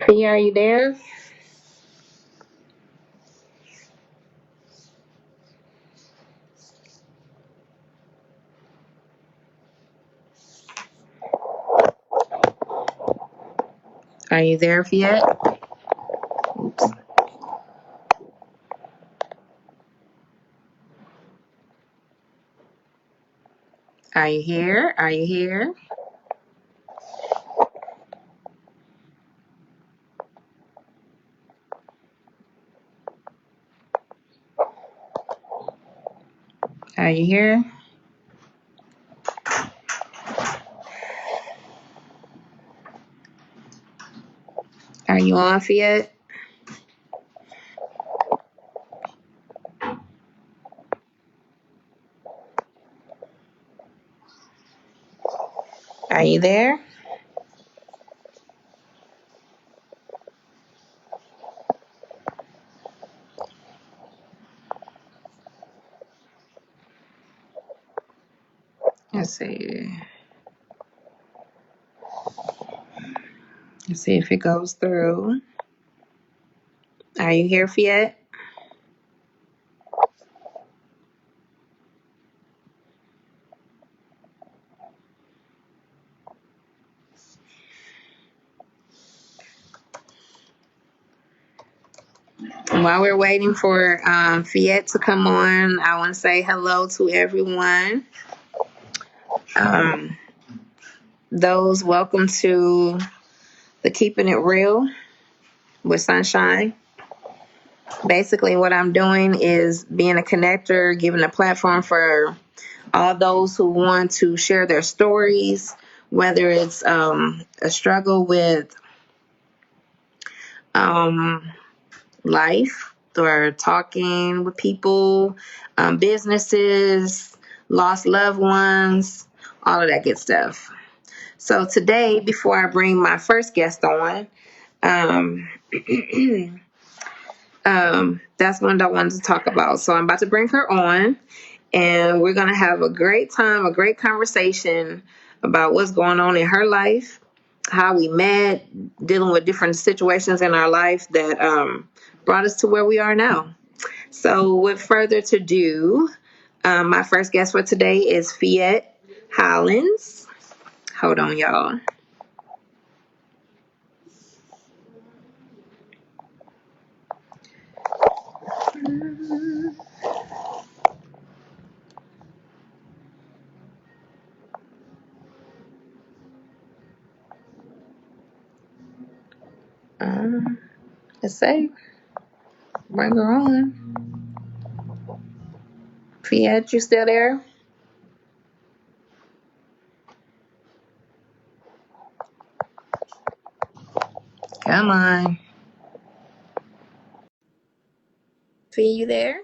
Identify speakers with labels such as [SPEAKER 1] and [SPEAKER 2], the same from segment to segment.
[SPEAKER 1] P, are you there? Are you there yet? Oops. Are you here? Are you here? Are you here? Are you off yet? Are you there? Let's see. Let's see if it goes through. Are you here yet? While we're waiting for Phette to come on, I want to say hello to everyone. Um, those welcome to the Keeping It Real with Sunshine. Basically, what I'm doing is being a connector, giving a platform for all those who want to share their stories, whether it's a struggle with um, life or talking with people, businesses, lost loved ones, all of that good stuff. So today, before I bring my first guest on, um, that's one that I wanted to talk about. So I'm about to bring her on, and we're going to have a great time, a great conversation about what's going on in her life, how we met, dealing with different situations in our life that brought us to where we are now. So, with further ado, my first guest for today is Phette Hollins. Hold on, y'all. Um, let's say, bring her on. Phette, you still there? Come on. Phette, you there?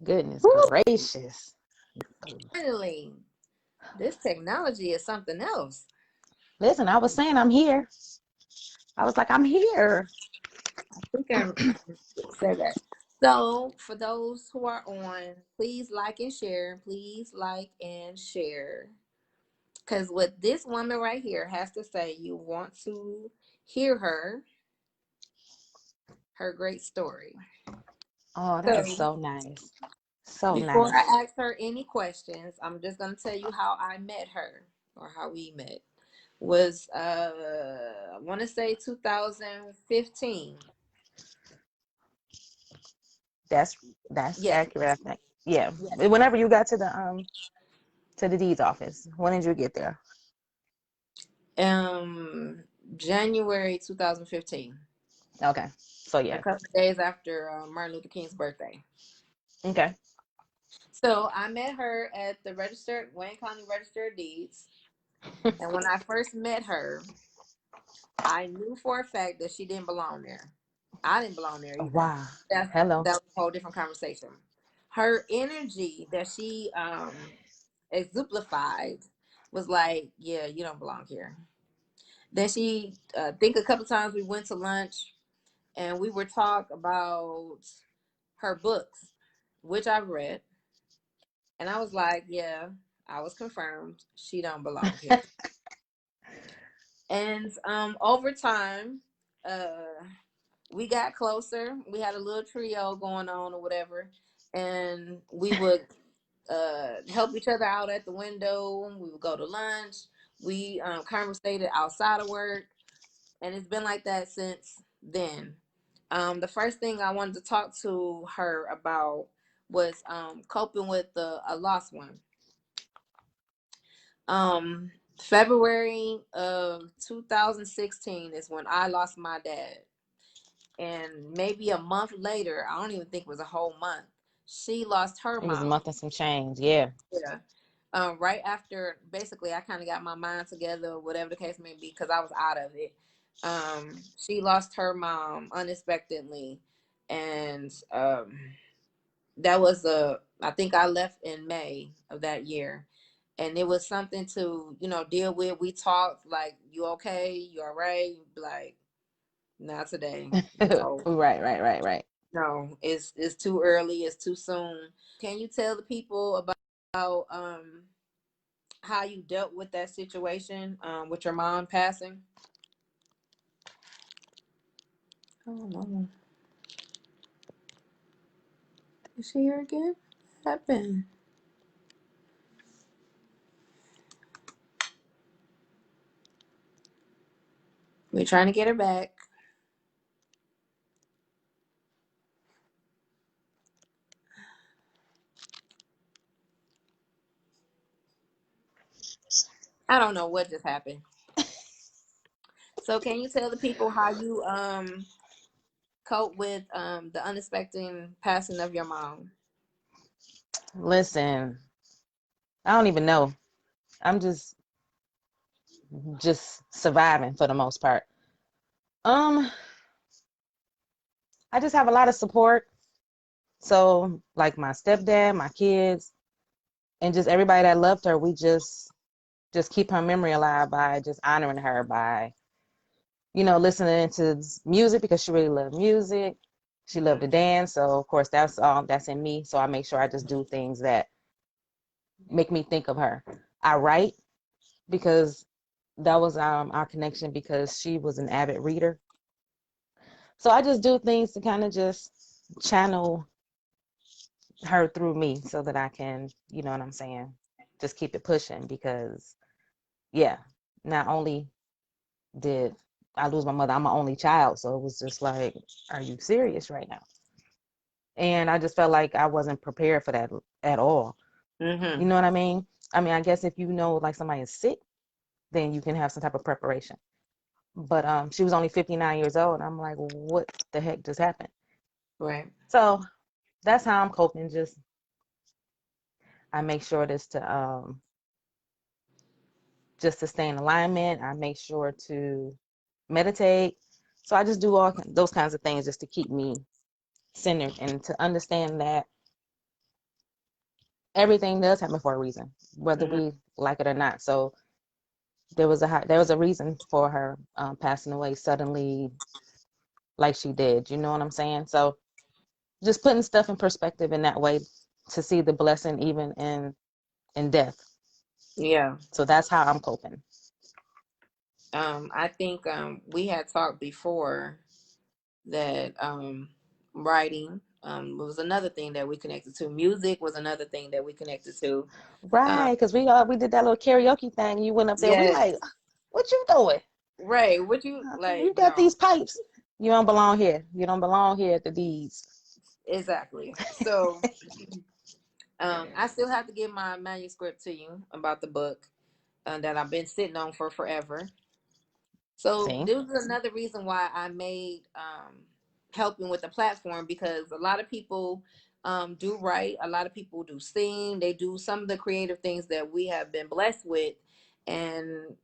[SPEAKER 2] Goodness
[SPEAKER 1] Woo!
[SPEAKER 2] gracious.
[SPEAKER 1] Finally, this technology is something else.
[SPEAKER 2] Listen, I was saying I'm here. I was like, I'm here.
[SPEAKER 1] I think I said that. So, for those who are on, please like and share. Please like and share. Because what this woman right here has to say, you want to hear her great story.
[SPEAKER 2] Oh, that is
[SPEAKER 1] So,
[SPEAKER 2] so nice. So
[SPEAKER 1] before
[SPEAKER 2] nice.
[SPEAKER 1] I ask her any questions, I'm just going to tell you how I met her or how we met. Was, I want to say 2015.
[SPEAKER 2] That's that's
[SPEAKER 1] Yes.
[SPEAKER 2] accurate, I think. Yeah.
[SPEAKER 1] Yes.
[SPEAKER 2] Whenever you got to the deeds office, when did you get there?
[SPEAKER 1] Um, January 2015.
[SPEAKER 2] Okay. So
[SPEAKER 1] A
[SPEAKER 2] yeah.
[SPEAKER 1] couple of days after Martin Luther King's birthday.
[SPEAKER 2] Okay.
[SPEAKER 1] So I met her at the Wayne County Register of Deeds. And when I first met her, I knew for a fact that she didn't belong there. I didn't belong there either.
[SPEAKER 2] Wow.
[SPEAKER 1] That's
[SPEAKER 2] Hello.
[SPEAKER 1] that was a whole different conversation. Her energy that she exemplified was like, yeah, you don't belong here. Then she, think a couple times we went to lunch and we were talk about her books, which I've read. And I was like, yeah. I was confirmed. She don't belong here. And over time, uh we got closer. We had a little trio going on or whatever. And we would help each other out at the window. We would go to lunch. We conversated outside of work. And it's been like that since then. The first thing I wanted to talk to her about was coping with a lost one. Um, February of 2016 is when I lost my dad. And maybe a month later, I don't even think it was a whole month, she lost her
[SPEAKER 2] It was a
[SPEAKER 1] mom.
[SPEAKER 2] month and some change. Yeah.
[SPEAKER 1] Yeah. Right after, basically, I kind of got my mind together, whatever the case may be, because I was out of it. She lost her mom unexpectedly, and that was I think I left in May of that year, and it was something to deal with. We talked like, "You okay? You all right?" Like, not today. No,
[SPEAKER 2] Right, right, right, right.
[SPEAKER 1] no, it's too early. It's too soon. Can you tell the people about how you dealt with that situation with your mom passing? Oh no, is she here again? What happened? We're trying to get her back. I don't know what just happened. So can you tell the people how you cope with the unexpected passing of your mom?
[SPEAKER 2] Listen, I don't even know. I'm just surviving for the most part. Um, I just have a lot of support. So like my stepdad, my kids, and just everybody that loved her, we just keep her memory alive by just honoring her by, listening to music because she really loved music. She loved to dance. So of course that's all that's in me. So I make sure I just do things that make me think of her. I write because that was our connection because she was an avid reader. So I just do things to kind of just channel her through me so that I can, you know what I'm saying, just keep it pushing because yeah, not only did I lose my mother, I'm my only child. So it was just like, are you serious right now? And I just felt like I wasn't prepared for that at all. You
[SPEAKER 1] Mm-hmm.
[SPEAKER 2] know what I mean? I mean, I guess if you know like somebody is sick, then you can have some type of preparation. But she was only 59 years old. And I'm like, what the heck just happened?
[SPEAKER 1] Right.
[SPEAKER 2] So that's how I'm coping. Just I make sure just to stay in alignment. I make sure to meditate. So I just do all those kinds of things just to keep me centered and to understand that everything does happen for a reason, whether
[SPEAKER 1] Mm-hmm.
[SPEAKER 2] we like it or not. So there was a reason for her passing away suddenly, like she did. You know what I'm saying? So just putting stuff in perspective in that way to see the blessing even in death.
[SPEAKER 1] Yeah.
[SPEAKER 2] So that's how I'm coping.
[SPEAKER 1] I think we had talked before that writing was another thing that we connected to. Music was another thing that we connected to. Um,
[SPEAKER 2] Right, because we did that little karaoke thing. You went up there. We
[SPEAKER 1] yes,
[SPEAKER 2] like, what you doing?
[SPEAKER 1] right. Would you
[SPEAKER 2] You
[SPEAKER 1] like?
[SPEAKER 2] got
[SPEAKER 1] No,
[SPEAKER 2] these pipes. You don't belong here. You don't belong here at the D's.
[SPEAKER 1] exactly. So I still have to get my manuscript to you about the book that I've been sitting on for forever. So
[SPEAKER 2] See?
[SPEAKER 1] this is another reason why I made helping with the platform, because a lot of people do write, a lot of people do sing, they do some of the creative things that we have been blessed with, and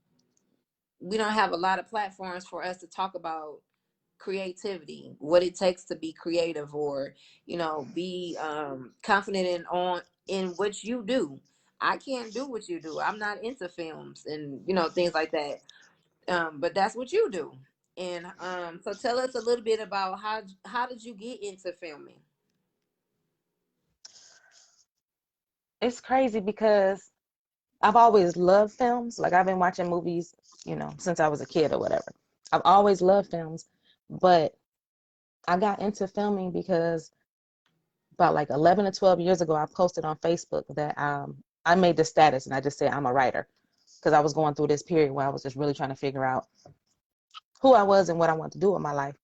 [SPEAKER 1] we don't have a lot of platforms for us to talk about creativity, what it takes to be creative, or be confident in what you do. I can't do what you do. I'm not into films and things like that, but that's what you do. And so tell us a little bit about how did you get into filming?
[SPEAKER 2] It's crazy because I've always loved films. Like I've been watching movies, since I was a kid or whatever. I've always loved films, but I got into filming because about like 11 or 12 years ago, I posted on Facebook that I made the status and I just said I'm a writer because I was going through this period where I was just really trying to figure out who I was and what I wanted to do with my life.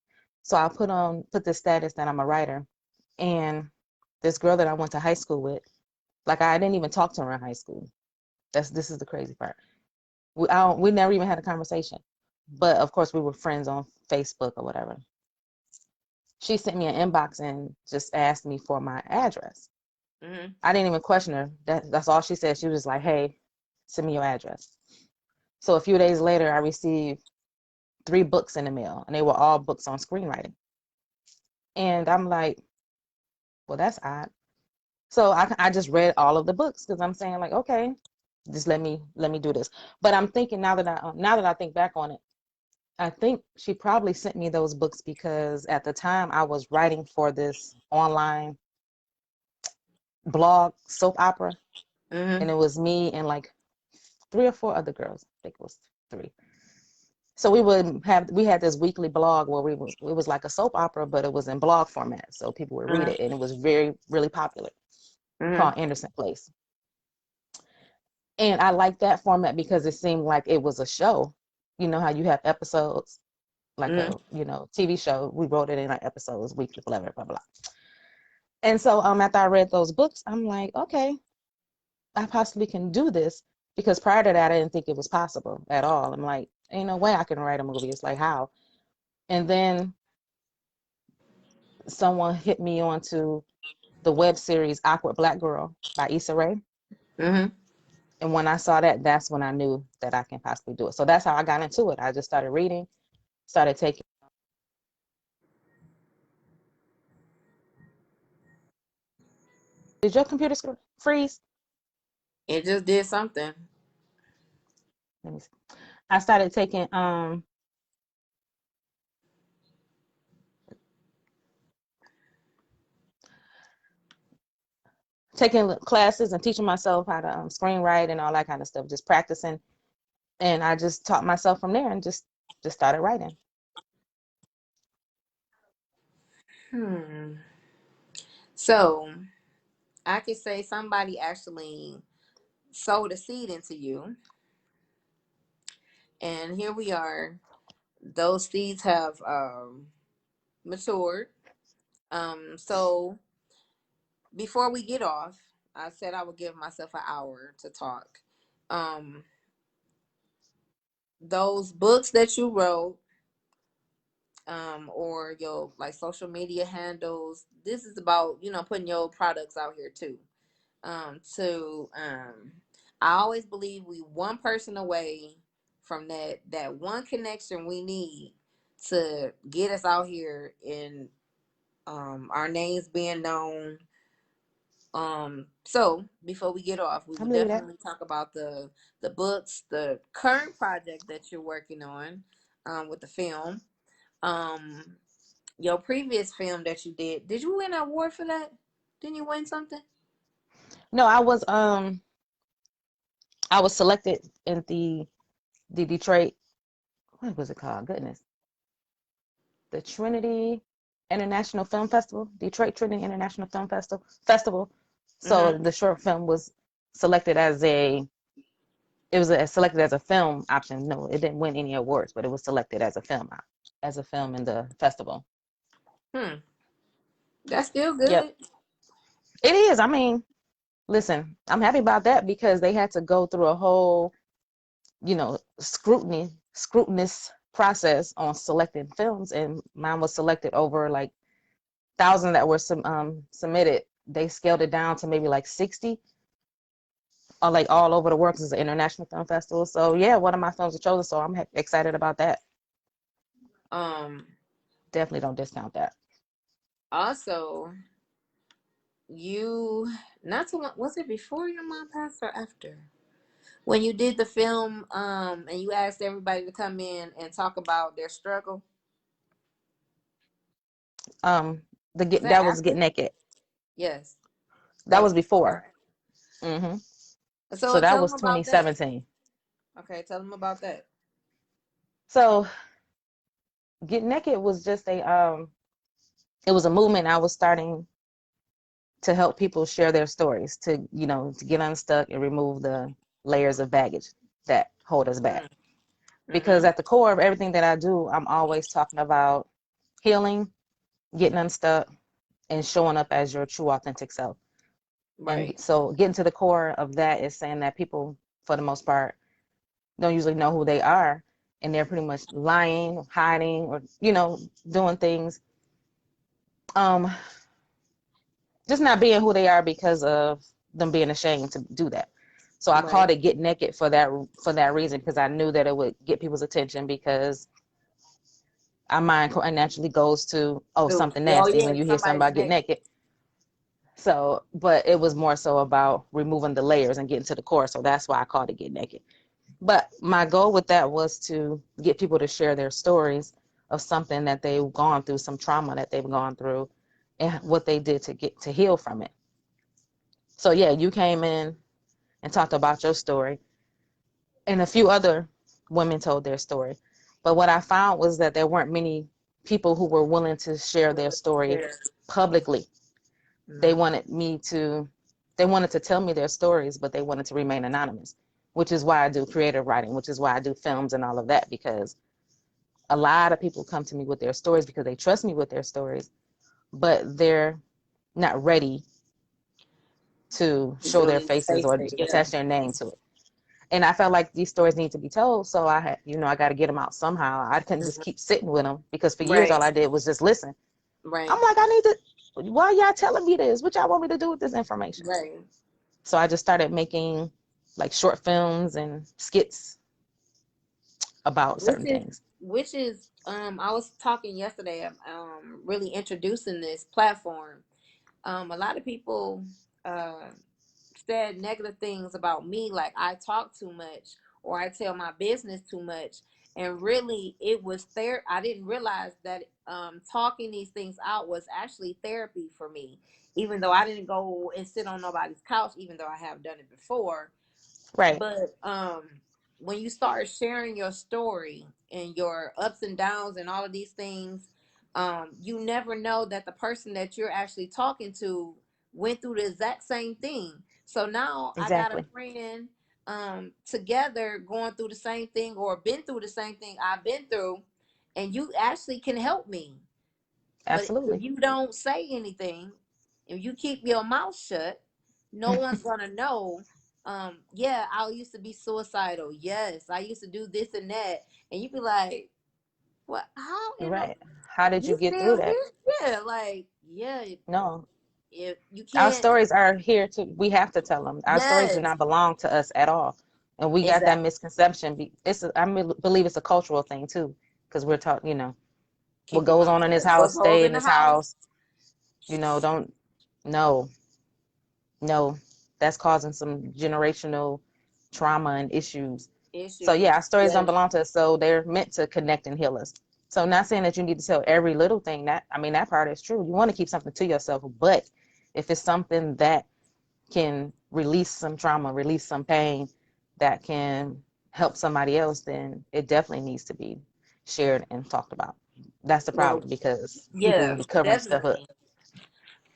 [SPEAKER 2] So I put this status that I'm a writer, and this girl that I went to high school with, like I didn't even talk to her in high school. This is the crazy part. We never even had a conversation, but of course we were friends on Facebook or whatever. She sent me an inbox and just asked me for my address.
[SPEAKER 1] Mm-hmm.
[SPEAKER 2] I didn't even question her. That's all she said. She was like, "Hey, send me your address." So a few days later, I received 3 books in the mail, and they were all books on screenwriting. And I'm like, well, that's odd. So I just read all of the books because I'm saying like, okay, just let me do this. But I'm thinking now that I think back on it, I think she probably sent me those books because at the time I was writing for this online blog soap opera,
[SPEAKER 1] Mm-hmm.
[SPEAKER 2] and it was me and like 3 or 4 other girls. I think it was 3. So we had this weekly blog where it was like a soap opera, but it was in blog format, so people would read
[SPEAKER 1] Mm-hmm.
[SPEAKER 2] it, and it was very really popular.
[SPEAKER 1] Mm-hmm.
[SPEAKER 2] Called Anderson Place, and I liked that format because it seemed like it was a show. You know how you have episodes like
[SPEAKER 1] Mm-hmm.
[SPEAKER 2] a TV show. We wrote it in like episodes, weekly, blah blah blah blah. And so after I read those books, I'm like, okay, I possibly can do this because prior to that, I didn't think it was possible at all. I'm like, ain't no way I can write a movie. It's like how? And then someone hit me onto the web series Awkward Black Girl by Issa Rae.
[SPEAKER 1] Mm-hmm.
[SPEAKER 2] And when I saw that, that's when I knew that I can possibly do it. So that's how I got into it. I just started reading, started taking. Did your computer freeze?
[SPEAKER 1] It just did something.
[SPEAKER 2] Let me see. I started taking classes and teaching myself how to screenwrite and all that kind of stuff, just practicing. And I just taught myself from there and just started writing.
[SPEAKER 1] Hmm. So I could say somebody actually sowed a seed into you, and here we are. Those seeds have matured. So before we get off, I said I would give myself an hour to talk. Um, those books that you wrote, or your like social media handles. This is about putting your products out here too. To I always believe we one person away from that one connection we need to get us out here and our names being known. So before we get off, we
[SPEAKER 2] I
[SPEAKER 1] would
[SPEAKER 2] believe that.
[SPEAKER 1] definitely talk about the books, the current project that you're working on, with the film. Um, your previous film that you did. Did you win an award for that? Didn't you win something?
[SPEAKER 2] No, I was selected in the Detroit, what was it called? Goodness. The Trinity International Film Festival, Detroit Trinity International Film Festival. So
[SPEAKER 1] Mm-hmm.
[SPEAKER 2] the short film was selected as selected as a film option. No, it didn't win any awards, but it was selected as a film in the festival.
[SPEAKER 1] Hmm. That's still
[SPEAKER 2] Yep,
[SPEAKER 1] good.
[SPEAKER 2] it is. I mean, listen, I'm happy about that because they had to go through a whole, scrutinous process on selecting films, and mine was selected over like thousand that were submitted. They scaled it down to maybe like 60, like all over the world. 'Cause it's an international film festival. So yeah, one of my films was chosen. So I'm excited about that.
[SPEAKER 1] Um.
[SPEAKER 2] Definitely don't discount that.
[SPEAKER 1] Also, you not too long. Was it before your mom passed or after? When you did the film, and you asked everybody to come in and talk about their struggle.
[SPEAKER 2] Um,
[SPEAKER 1] Was that
[SPEAKER 2] that was Get
[SPEAKER 1] after?
[SPEAKER 2] Naked.
[SPEAKER 1] Yes,
[SPEAKER 2] That
[SPEAKER 1] that was
[SPEAKER 2] was before.
[SPEAKER 1] before.
[SPEAKER 2] Hmm.
[SPEAKER 1] So
[SPEAKER 2] So that
[SPEAKER 1] tell
[SPEAKER 2] was
[SPEAKER 1] them about that.
[SPEAKER 2] 2017.
[SPEAKER 1] Okay, tell them about that.
[SPEAKER 2] So Get Naked was just it was a movement I was starting to help people share their stories, to, to get unstuck and remove the layers of baggage that hold us back. Because
[SPEAKER 1] Mm-hmm.
[SPEAKER 2] at the core of everything that I do, I'm always talking about healing, getting unstuck, and showing up as your true authentic self. And
[SPEAKER 1] Right.
[SPEAKER 2] so getting to the core of that is saying that people, for the most part, don't usually know who they are, and they're pretty much lying, hiding, or doing things, um just not being who they are because of them being ashamed to do that. So I called
[SPEAKER 1] Right.
[SPEAKER 2] it Get Naked for that reason, because I knew that it would get people's attention, because our mind naturally goes to, oh,
[SPEAKER 1] So,
[SPEAKER 2] something
[SPEAKER 1] oh
[SPEAKER 2] nasty
[SPEAKER 1] yeah,
[SPEAKER 2] when you hear something
[SPEAKER 1] somebody's
[SPEAKER 2] about Get
[SPEAKER 1] naked.
[SPEAKER 2] Naked. So, but it was more so about removing the layers and getting to the core. So that's why I called it Get Naked. But my goal with that was to get people to share their stories of something that they've gone through, some trauma that they've gone through, and what they did to get to heal from it. So yeah, you came in and talked about your story, and a few other women told their story. But what I found was that there weren't many people who were willing to share their story publicly. They
[SPEAKER 1] Mm-hmm.
[SPEAKER 2] wanted me to, they wanted to tell me their stories, but they wanted to remain anonymous, which is why I do creative writing, which is why I do films and all of that, because a lot of people come to me with their stories because they trust me with their stories, but they're not ready to
[SPEAKER 1] To
[SPEAKER 2] show their
[SPEAKER 1] really
[SPEAKER 2] faces
[SPEAKER 1] face
[SPEAKER 2] or
[SPEAKER 1] it, yeah.
[SPEAKER 2] attach their name to it. And I felt like these stories need to be told, so I had, I got to get them out somehow. I couldn't just
[SPEAKER 1] Mhm.
[SPEAKER 2] keep sitting with them, because for years all
[SPEAKER 1] Right.
[SPEAKER 2] I did was just listen. I'm
[SPEAKER 1] Right.
[SPEAKER 2] like, I need to. Why y'all telling me this? What y'all want me to do with this information?
[SPEAKER 1] Right.
[SPEAKER 2] So I just started making like short films and skits about
[SPEAKER 1] Which
[SPEAKER 2] certain
[SPEAKER 1] is
[SPEAKER 2] things.
[SPEAKER 1] I was talking yesterday, really introducing this platform. A lot of people uh said negative things about me, like I talk too much or I tell my business too much. And really it was there. I didn't realize that talking these things out was actually therapy for me. Even though I didn't go and sit on nobody's couch, even though I have done it before.
[SPEAKER 2] Right.
[SPEAKER 1] But when you start sharing your story and your ups and downs and all of these things, you never know that the person that you're actually talking to went through the exact same thing. So now I got a
[SPEAKER 2] Exactly.
[SPEAKER 1] friend together going through the same thing or been through the same thing I've been through, and you actually can help me. But if
[SPEAKER 2] Absolutely.
[SPEAKER 1] you don't say anything, if you keep your mouth shut, no one's gonna know. Yeah, I used to be suicidal. Yes, I used to do this and that, and you be like, "What? How in the
[SPEAKER 2] Right. How did you
[SPEAKER 1] you
[SPEAKER 2] get through
[SPEAKER 1] still
[SPEAKER 2] that?
[SPEAKER 1] here?" Yeah, like yeah.
[SPEAKER 2] No.
[SPEAKER 1] If you
[SPEAKER 2] Our
[SPEAKER 1] can't,
[SPEAKER 2] stories are here to, we have to tell them. Our stories do
[SPEAKER 1] yes,
[SPEAKER 2] not belong to us at all. And we got that
[SPEAKER 1] exactly.
[SPEAKER 2] misconception. Believe it's a cultural thing too, because we're taught, what
[SPEAKER 1] Keep your
[SPEAKER 2] goes
[SPEAKER 1] mouth
[SPEAKER 2] on in this
[SPEAKER 1] shut.
[SPEAKER 2] house,
[SPEAKER 1] What goes
[SPEAKER 2] stay in
[SPEAKER 1] in the
[SPEAKER 2] this
[SPEAKER 1] house?
[SPEAKER 2] house. Don't, no, no, that's causing some generational trauma and issues. So yeah,
[SPEAKER 1] Issues.
[SPEAKER 2] our stories don't
[SPEAKER 1] Yes.
[SPEAKER 2] belong to us, so they're meant to connect and heal us. So not saying that you need to tell every little thing. That part is true. You want to keep something to yourself, but if it's something that can release some trauma, release some pain, that can help somebody else, then it definitely needs to be shared and talked about. That's the
[SPEAKER 1] Well,
[SPEAKER 2] problem, because people
[SPEAKER 1] yeah,
[SPEAKER 2] be covering stuff up.
[SPEAKER 1] definitely.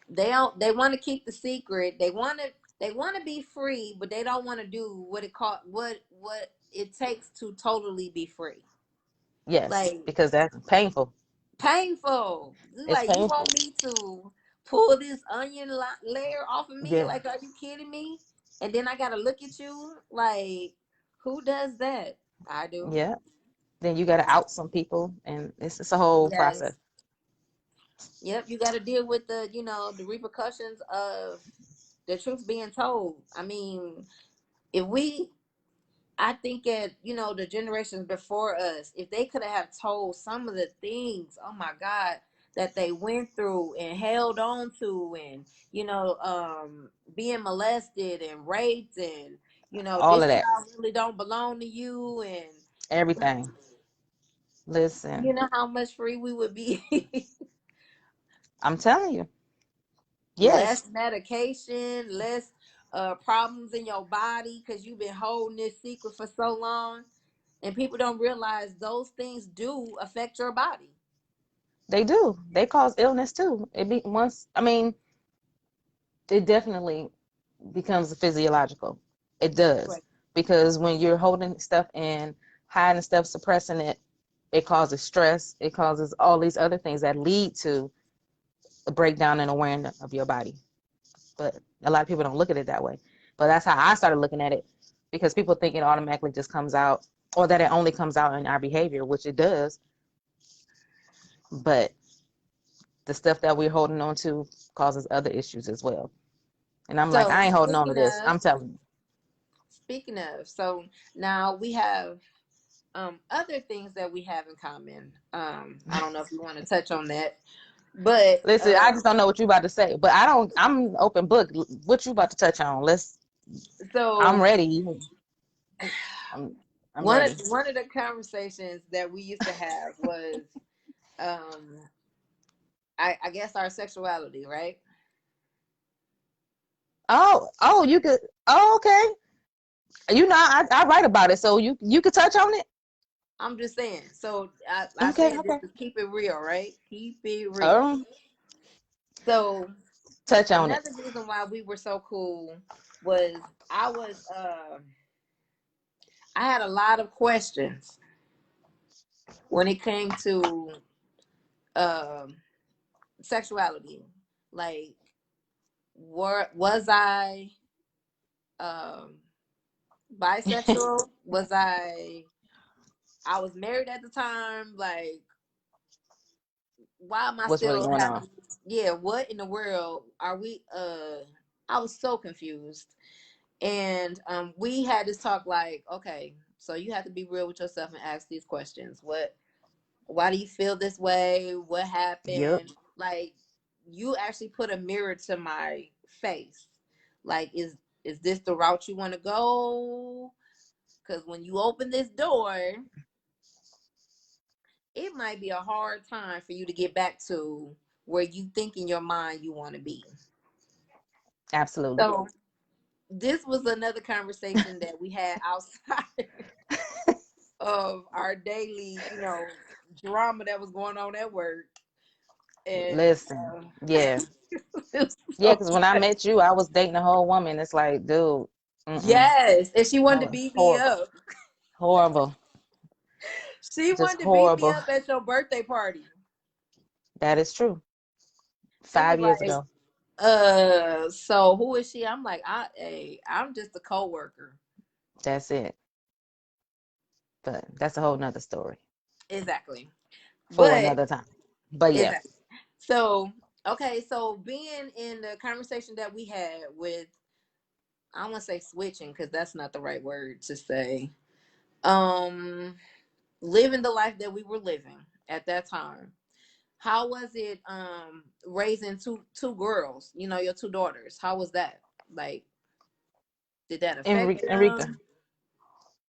[SPEAKER 1] They don't. They want to keep the secret. They want to. They want to be free, but they don't want to do what it takes to totally be free.
[SPEAKER 2] Yes,
[SPEAKER 1] Like
[SPEAKER 2] because that's painful.
[SPEAKER 1] painful. It's
[SPEAKER 2] It's
[SPEAKER 1] like you
[SPEAKER 2] painful.
[SPEAKER 1] want me to pull this onion layer off of me?
[SPEAKER 2] Yeah.
[SPEAKER 1] Like, are you kidding me? And then I gotta look at you like, who does that? I do.
[SPEAKER 2] Yeah. Then you got to out some people, and it's a whole process.
[SPEAKER 1] Yes. Yep. You got to deal with the repercussions of the truth being told. I mean, if we I think the generations before us, if they could have told some of the things, oh my God, that they went through and held on to, and being molested and raped, and
[SPEAKER 2] All
[SPEAKER 1] this
[SPEAKER 2] of that,
[SPEAKER 1] child really don't belong to you, and
[SPEAKER 2] everything. Listen,
[SPEAKER 1] you know how much free we would be.
[SPEAKER 2] I'm telling you. Yes.
[SPEAKER 1] Less medication, less problems in your body because you've been holding this secret for so long, and people don't realize those things do affect your body.
[SPEAKER 2] They do. They cause illness too. It be once. I mean, it definitely becomes physiological. It does,
[SPEAKER 1] Right.
[SPEAKER 2] because when you're holding stuff and hiding stuff, suppressing it, it causes stress. It causes all these other things that lead to a breakdown in awareness of your body. But a lot of people don't look at it that way. But that's how I started looking at it, because people think it automatically just comes out, or that it only comes out in our behavior, which it does. But the stuff that we're holding on to causes other issues as well. And I'm like,
[SPEAKER 1] So
[SPEAKER 2] I ain't holding on to this. I'm telling you.
[SPEAKER 1] speaking of, so now we have other things that we have in common. I don't know if you want to touch on that, but
[SPEAKER 2] Listen, I just don't know what you about to say, but I don't. I'm open book. What you about to touch on? Let's. I'm
[SPEAKER 1] so
[SPEAKER 2] ready. I'm. I'm ready.
[SPEAKER 1] one of the conversations that we used to have was, um, I guess our sexuality, right?
[SPEAKER 2] Oh, you could. Oh, okay. You know, I write about it, so you could touch on it.
[SPEAKER 1] I'm just saying. So I
[SPEAKER 2] Okay,
[SPEAKER 1] said this
[SPEAKER 2] okay.
[SPEAKER 1] is keep it real, right? Keep it real.
[SPEAKER 2] Um,
[SPEAKER 1] So
[SPEAKER 2] touch on it.
[SPEAKER 1] another reason why we were so cool was I was I had a lot of questions when it came to um sexuality. Like, was I um bisexual? Was I was married at the time? Like, why am I
[SPEAKER 2] What's really
[SPEAKER 1] still
[SPEAKER 2] going on?
[SPEAKER 1] having, yeah, what in the world are we I was so confused. And we had this talk like, okay, so you have to be real with yourself and ask these questions. Why do you feel this way? What
[SPEAKER 2] Yep.
[SPEAKER 1] happened? Like, you actually put a mirror to my face. Like, is this the route you want to go? Because when you open this door, it might be a hard time for you to get back to where you think in your mind you want to be.
[SPEAKER 2] Absolutely.
[SPEAKER 1] So this was another conversation that we had outside of our daily, drama that was going on at work. And
[SPEAKER 2] Listen. Yeah.
[SPEAKER 1] it was
[SPEAKER 2] Yeah.
[SPEAKER 1] so
[SPEAKER 2] Because when I
[SPEAKER 1] funny.
[SPEAKER 2] met you, I was dating a whole woman. It's like, dude. Mm-mm.
[SPEAKER 1] Yes, and she
[SPEAKER 2] That
[SPEAKER 1] wanted to
[SPEAKER 2] was
[SPEAKER 1] beat me
[SPEAKER 2] horrible.
[SPEAKER 1] up.
[SPEAKER 2] Horrible.
[SPEAKER 1] She
[SPEAKER 2] Just
[SPEAKER 1] wanted to beat me
[SPEAKER 2] horrible.
[SPEAKER 1] up at your birthday party.
[SPEAKER 2] That is true.
[SPEAKER 1] She was
[SPEAKER 2] 5 years
[SPEAKER 1] like,
[SPEAKER 2] ago.
[SPEAKER 1] so who is she? I'm like, I'm just a co-worker.
[SPEAKER 2] That's it. But that's a whole nother story
[SPEAKER 1] Exactly.
[SPEAKER 2] for
[SPEAKER 1] But
[SPEAKER 2] another time. But yeah,
[SPEAKER 1] exactly. So, okay, so being in the conversation that we had with, I don't want to say switching because that's not the right word to say. Um, living the life that we were living at that time. How was it raising two girls, your two daughters? How was that? Like, did that affect
[SPEAKER 2] Enrica,
[SPEAKER 1] them?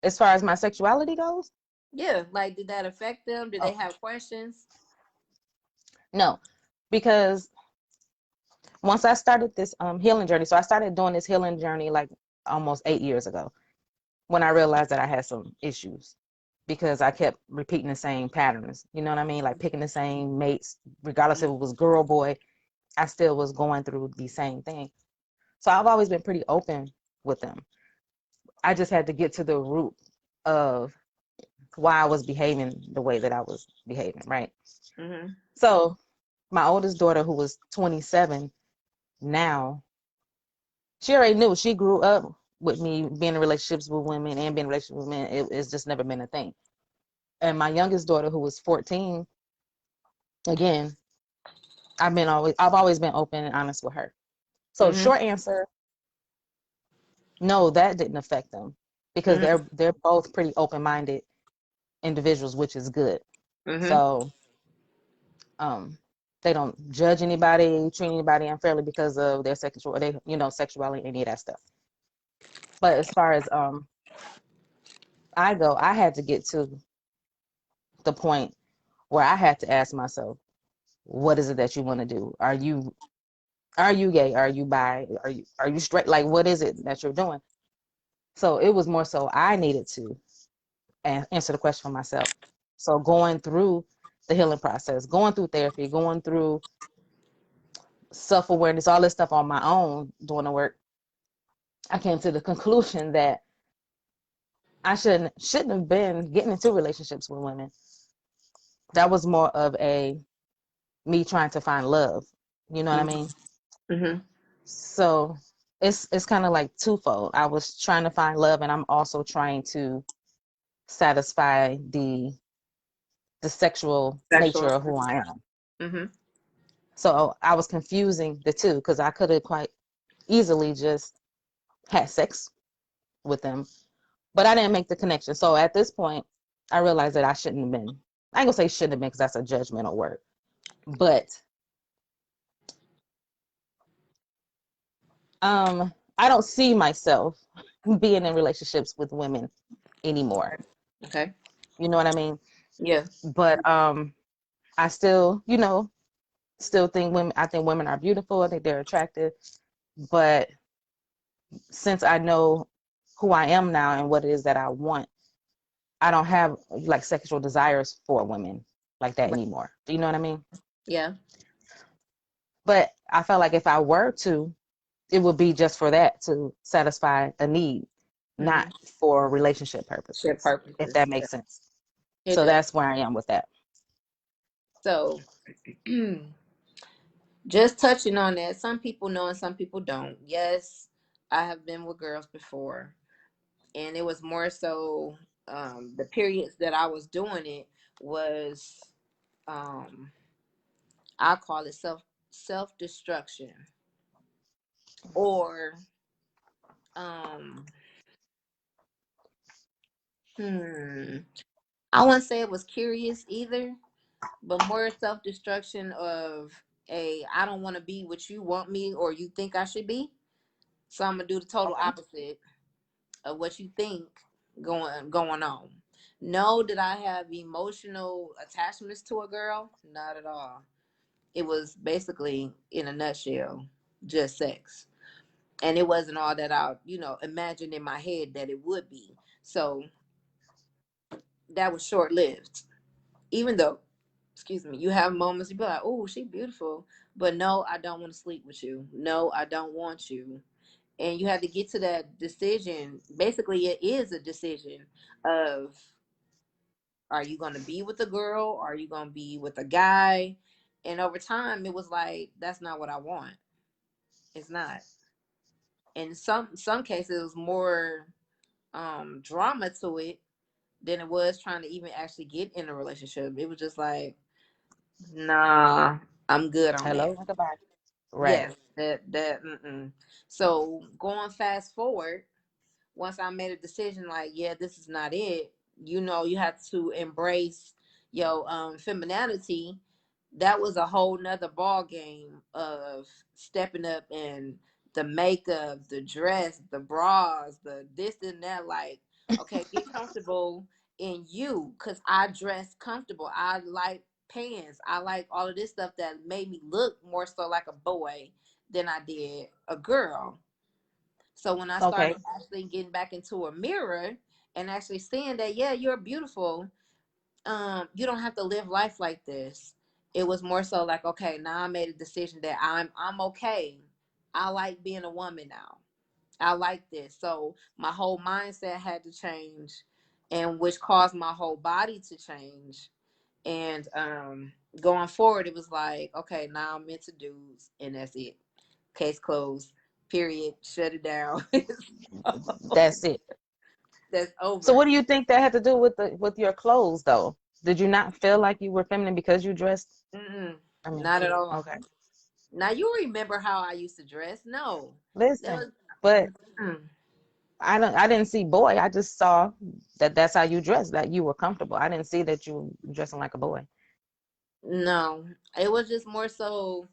[SPEAKER 2] as far as my sexuality goes,
[SPEAKER 1] Yeah, like, did that affect them? Did they
[SPEAKER 2] oh
[SPEAKER 1] have questions?
[SPEAKER 2] no, because once I started this healing journey, so I started doing this healing journey like almost 8 years ago, when I realized that I had some issues, because I kept repeating the same patterns. You know what I mean? Like picking the same mates, regardless if it was girl, boy, I still was going through the same thing. So I've always been pretty open with them. I just had to get to the root of why I was behaving the way that I was behaving, right?
[SPEAKER 1] Mm-hmm.
[SPEAKER 2] So my oldest daughter, who was 27 now, she already knew. She grew up with me being in relationships with women and being in relationships with men. It's just never been a thing. And my youngest daughter, who was 14, again, I've always been open and honest with her. So
[SPEAKER 1] Mm-hmm.
[SPEAKER 2] short answer, no, that didn't affect them, because
[SPEAKER 1] Mm-hmm.
[SPEAKER 2] they're both pretty open minded individuals, which is good.
[SPEAKER 1] Mm-hmm.
[SPEAKER 2] So um they don't judge anybody, treat anybody unfairly because of their sexuality, any of that stuff. But as far as I had to get to the point where I had to ask myself, what is it that you want to do? Are you gay? Are you bi? Are you straight? Like, what is it that you're doing? So it was more so I needed to answer the question for myself. So going through the healing process, going through therapy, going through self-awareness, all this stuff on my own, doing the work, I came to the conclusion that I shouldn't have been getting into relationships with women. That was more of a me trying to find love. You know what I mean?
[SPEAKER 1] Mm-hmm.
[SPEAKER 2] So it's kind of like twofold. I was trying to find love, and I'm also trying to satisfy the sexual nature
[SPEAKER 1] Sexual.
[SPEAKER 2] of who I am.
[SPEAKER 1] Mm-hmm.
[SPEAKER 2] So I was confusing the two because I could have quite easily just had sex with them, but I didn't make the connection. So at this point, I realized that I shouldn't have been. I ain't gonna say shouldn't have been because that's a judgmental word, but I don't see myself being in relationships with women anymore.
[SPEAKER 1] Okay.
[SPEAKER 2] You know what I mean?
[SPEAKER 1] Yeah.
[SPEAKER 2] But I still, still think women. I think women are beautiful. I think they're attractive. But since I know who I am now and what it is that I want, I don't have like sexual desires for women like that
[SPEAKER 1] Right.
[SPEAKER 2] anymore. Do you know what I mean?
[SPEAKER 1] Yeah.
[SPEAKER 2] But I felt like if I were to, it would be just for that to satisfy a need,
[SPEAKER 1] Mm-hmm.
[SPEAKER 2] not for relationship
[SPEAKER 1] Shit
[SPEAKER 2] purposes, if
[SPEAKER 1] purposes.
[SPEAKER 2] that
[SPEAKER 1] Yeah.
[SPEAKER 2] makes sense.
[SPEAKER 1] It
[SPEAKER 2] So
[SPEAKER 1] does.
[SPEAKER 2] that's where I am with that.
[SPEAKER 1] So, just touching on that, some people know and some people don't. Yes, I have been with girls before, and it was more so the periods that I was doing it was um, I call it self destruction, or um, hmm, I wouldn't say it was curious either, but more self destruction of a I don't want to be what you want me or you think I should be, so I'm gonna do the total
[SPEAKER 2] Okay.
[SPEAKER 1] opposite of what you think going on. No, did I have emotional attachments to a girl? Not at all. It was basically, in a nutshell, just sex. And it wasn't all that I, imagined in my head that it would be. So that was short lived. Even though, excuse me, you have moments you be like, oh, she beautiful. But no, I don't want to sleep with you. No, I don't want you. And you have to get to that decision. Basically, it is a decision of, are you going to be with a girl? Are you going to be with a guy? And over time, it was like, that's not what I want. It's not. In some cases, it was more drama to it than it was trying to even actually get in a relationship. It was just like, nah, I'm good on that.
[SPEAKER 2] Hello, goodbye. Right.
[SPEAKER 1] Yes, that. Mm-mm. So going fast forward, once I made a decision, like, yeah, this is not it. You have to embrace your femininity. That was a whole nother ball game of stepping up and the makeup, the dress, the bras, the this and that. Like, okay, get comfortable in you, cause I dress comfortable. I like pants. I like all of this stuff that made me look more so like a boy than I did a girl. So when I
[SPEAKER 2] Okay.
[SPEAKER 1] started actually getting back into a mirror and actually seeing that, yeah, you're beautiful. You don't have to live life like this. It was more so like, okay, now I made a decision that I'm okay. I like being a woman now. I like this. So my whole mindset had to change, and which caused my whole body to change. And going forward, it was like, okay, now I'm into dudes, and that's it. Case closed. Period. Shut it down.
[SPEAKER 2] That's it.
[SPEAKER 1] That's
[SPEAKER 2] So what
[SPEAKER 1] over.
[SPEAKER 2] do you think that had to do with your clothes though? Did you not feel like you were feminine because you dressed?
[SPEAKER 1] Mm-mm,
[SPEAKER 2] I mean,
[SPEAKER 1] not at all.
[SPEAKER 2] okay.
[SPEAKER 1] Now you remember how I used to dress? No, there
[SPEAKER 2] Listen,
[SPEAKER 1] was.
[SPEAKER 2] but
[SPEAKER 1] Mm,
[SPEAKER 2] I didn't see boy. I just saw that that's how you dress, that you were comfortable. I didn't see that you were dressing like a boy.
[SPEAKER 1] no, it was just more so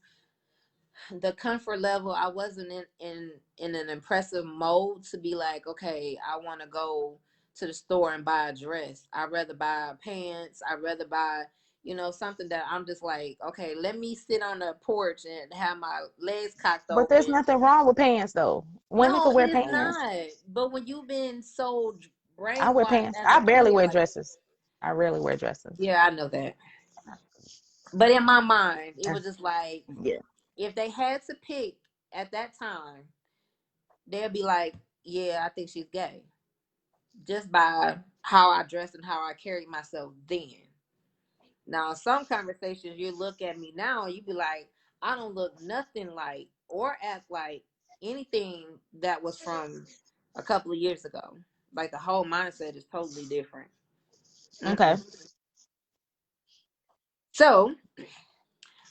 [SPEAKER 1] the comfort level. I wasn't in an impressive mode to be like, okay, I want to go to the store and buy a dress. I'd rather buy pants. I'd rather buy, something that I'm just like, okay, let me sit on the porch and have my legs cocked
[SPEAKER 2] But there's
[SPEAKER 1] open.
[SPEAKER 2] nothing wrong with pants though. Women
[SPEAKER 1] No,
[SPEAKER 2] could
[SPEAKER 1] it
[SPEAKER 2] wear
[SPEAKER 1] is
[SPEAKER 2] pants.
[SPEAKER 1] not. But when you've been so
[SPEAKER 2] I wear
[SPEAKER 1] brainwashed
[SPEAKER 2] pants.
[SPEAKER 1] as
[SPEAKER 2] I
[SPEAKER 1] a
[SPEAKER 2] barely
[SPEAKER 1] kid,
[SPEAKER 2] wear
[SPEAKER 1] like,
[SPEAKER 2] dresses. I rarely wear dresses.
[SPEAKER 1] yeah, I know that. But in my mind, it was
[SPEAKER 2] That's,
[SPEAKER 1] just like,
[SPEAKER 2] yeah.
[SPEAKER 1] if they had to pick at that time, they'd be like, yeah, I think she's gay. Just by how I dressed and how I carried myself then. Now, some conversations, you look at me now and you be like, I don't look nothing like or act like anything that was from a couple of years ago. Like the whole mindset is totally different.
[SPEAKER 2] Okay.
[SPEAKER 1] Mm-mm. So,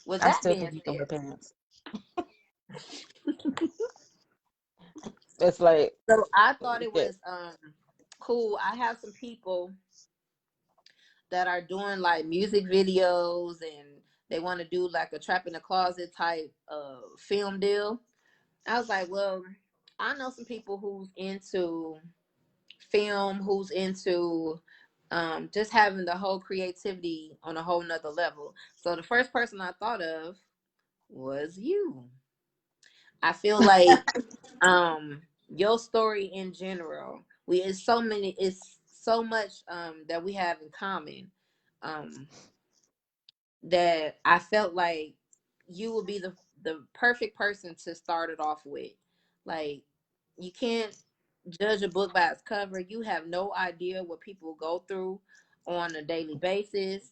[SPEAKER 1] with
[SPEAKER 2] I
[SPEAKER 1] that
[SPEAKER 2] still
[SPEAKER 1] being
[SPEAKER 2] think you can wear
[SPEAKER 1] said,
[SPEAKER 2] pants. It's like,
[SPEAKER 1] so I thought it
[SPEAKER 2] yeah.
[SPEAKER 1] was cool. I have some people that are doing like music videos and they want to do like a trap in the closet type film deal. I was like, well, I know some people who's into film, who's into just having the whole creativity on a whole nother level. So the first person I thought of was you. I feel like your story in general, it's so much that we have in common. Um that I felt like you would be the perfect person to start it off with. Like, you can't judge a book by its cover. You have no idea what people go through on a daily basis.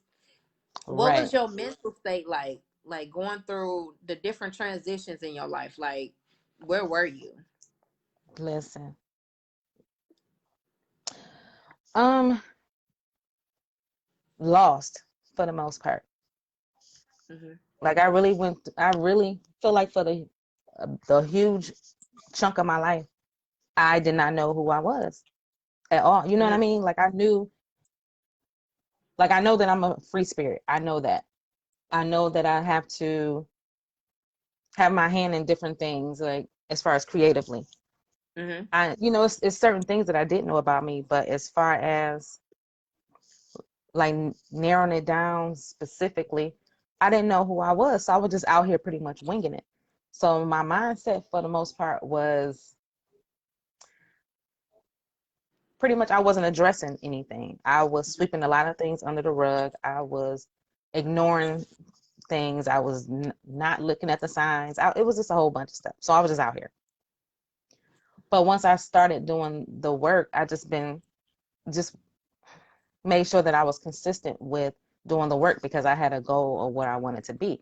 [SPEAKER 1] What
[SPEAKER 2] Right.
[SPEAKER 1] was your mental state like? Like going through the different transitions in your life. Like, where were you?
[SPEAKER 2] Listen. Um, Lost for the most part.
[SPEAKER 1] Hmm.
[SPEAKER 2] Like I really feel like for the huge chunk of my life, I did not know who I was at all. You know what I
[SPEAKER 1] Hmm.
[SPEAKER 2] mean? Like I know that I'm a free spirit. I know that. I know that I have to have my hand in different things, like as far as creatively.
[SPEAKER 1] Hmm.
[SPEAKER 2] It's certain things that I didn't know about me, but as far as like narrowing it down specifically, I didn't know who I was. So I was just out here pretty much winging it. So my mindset for the most part was pretty much I wasn't addressing anything. I was sweeping a lot of things under the rug. I was ignoring things. I was not looking at the signs. It was just a whole bunch of stuff. So I was just out here. But once I started doing the work, I just made sure that I was consistent with doing the work because I had a goal of where I wanted to be.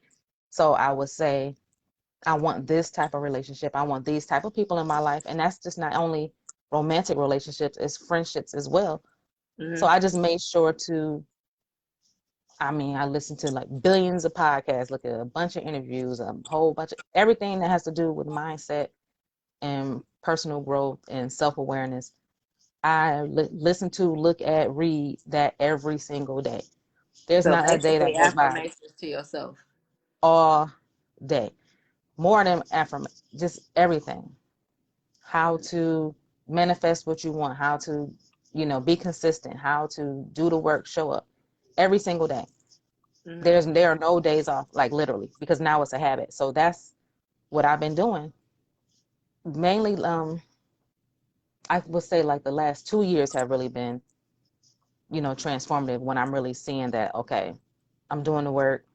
[SPEAKER 2] So I would say, I want this type of relationship. I want these type of people in my life. And that's just not only romantic relationships, it's friendships as well. So
[SPEAKER 1] Hmm.
[SPEAKER 2] I just made sure I listened to like billions of podcasts, look at a bunch of interviews, a whole bunch of everything that has to do with mindset and personal growth and self-awareness. I listen to, look at, read that every single day. There's
[SPEAKER 1] So
[SPEAKER 2] not a day
[SPEAKER 1] basically,
[SPEAKER 2] that goes by
[SPEAKER 1] affirmations to yourself.
[SPEAKER 2] all day. More than affirmation, just everything. How to manifest what you want, how to, be consistent, how to do the work, show up every single day.
[SPEAKER 1] Hmm.
[SPEAKER 2] There are no days off, like literally, because now it's a habit. So that's what I've been doing. Mainly, I would say like the last 2 years have really been, transformative when I'm really seeing that, okay, I'm doing the work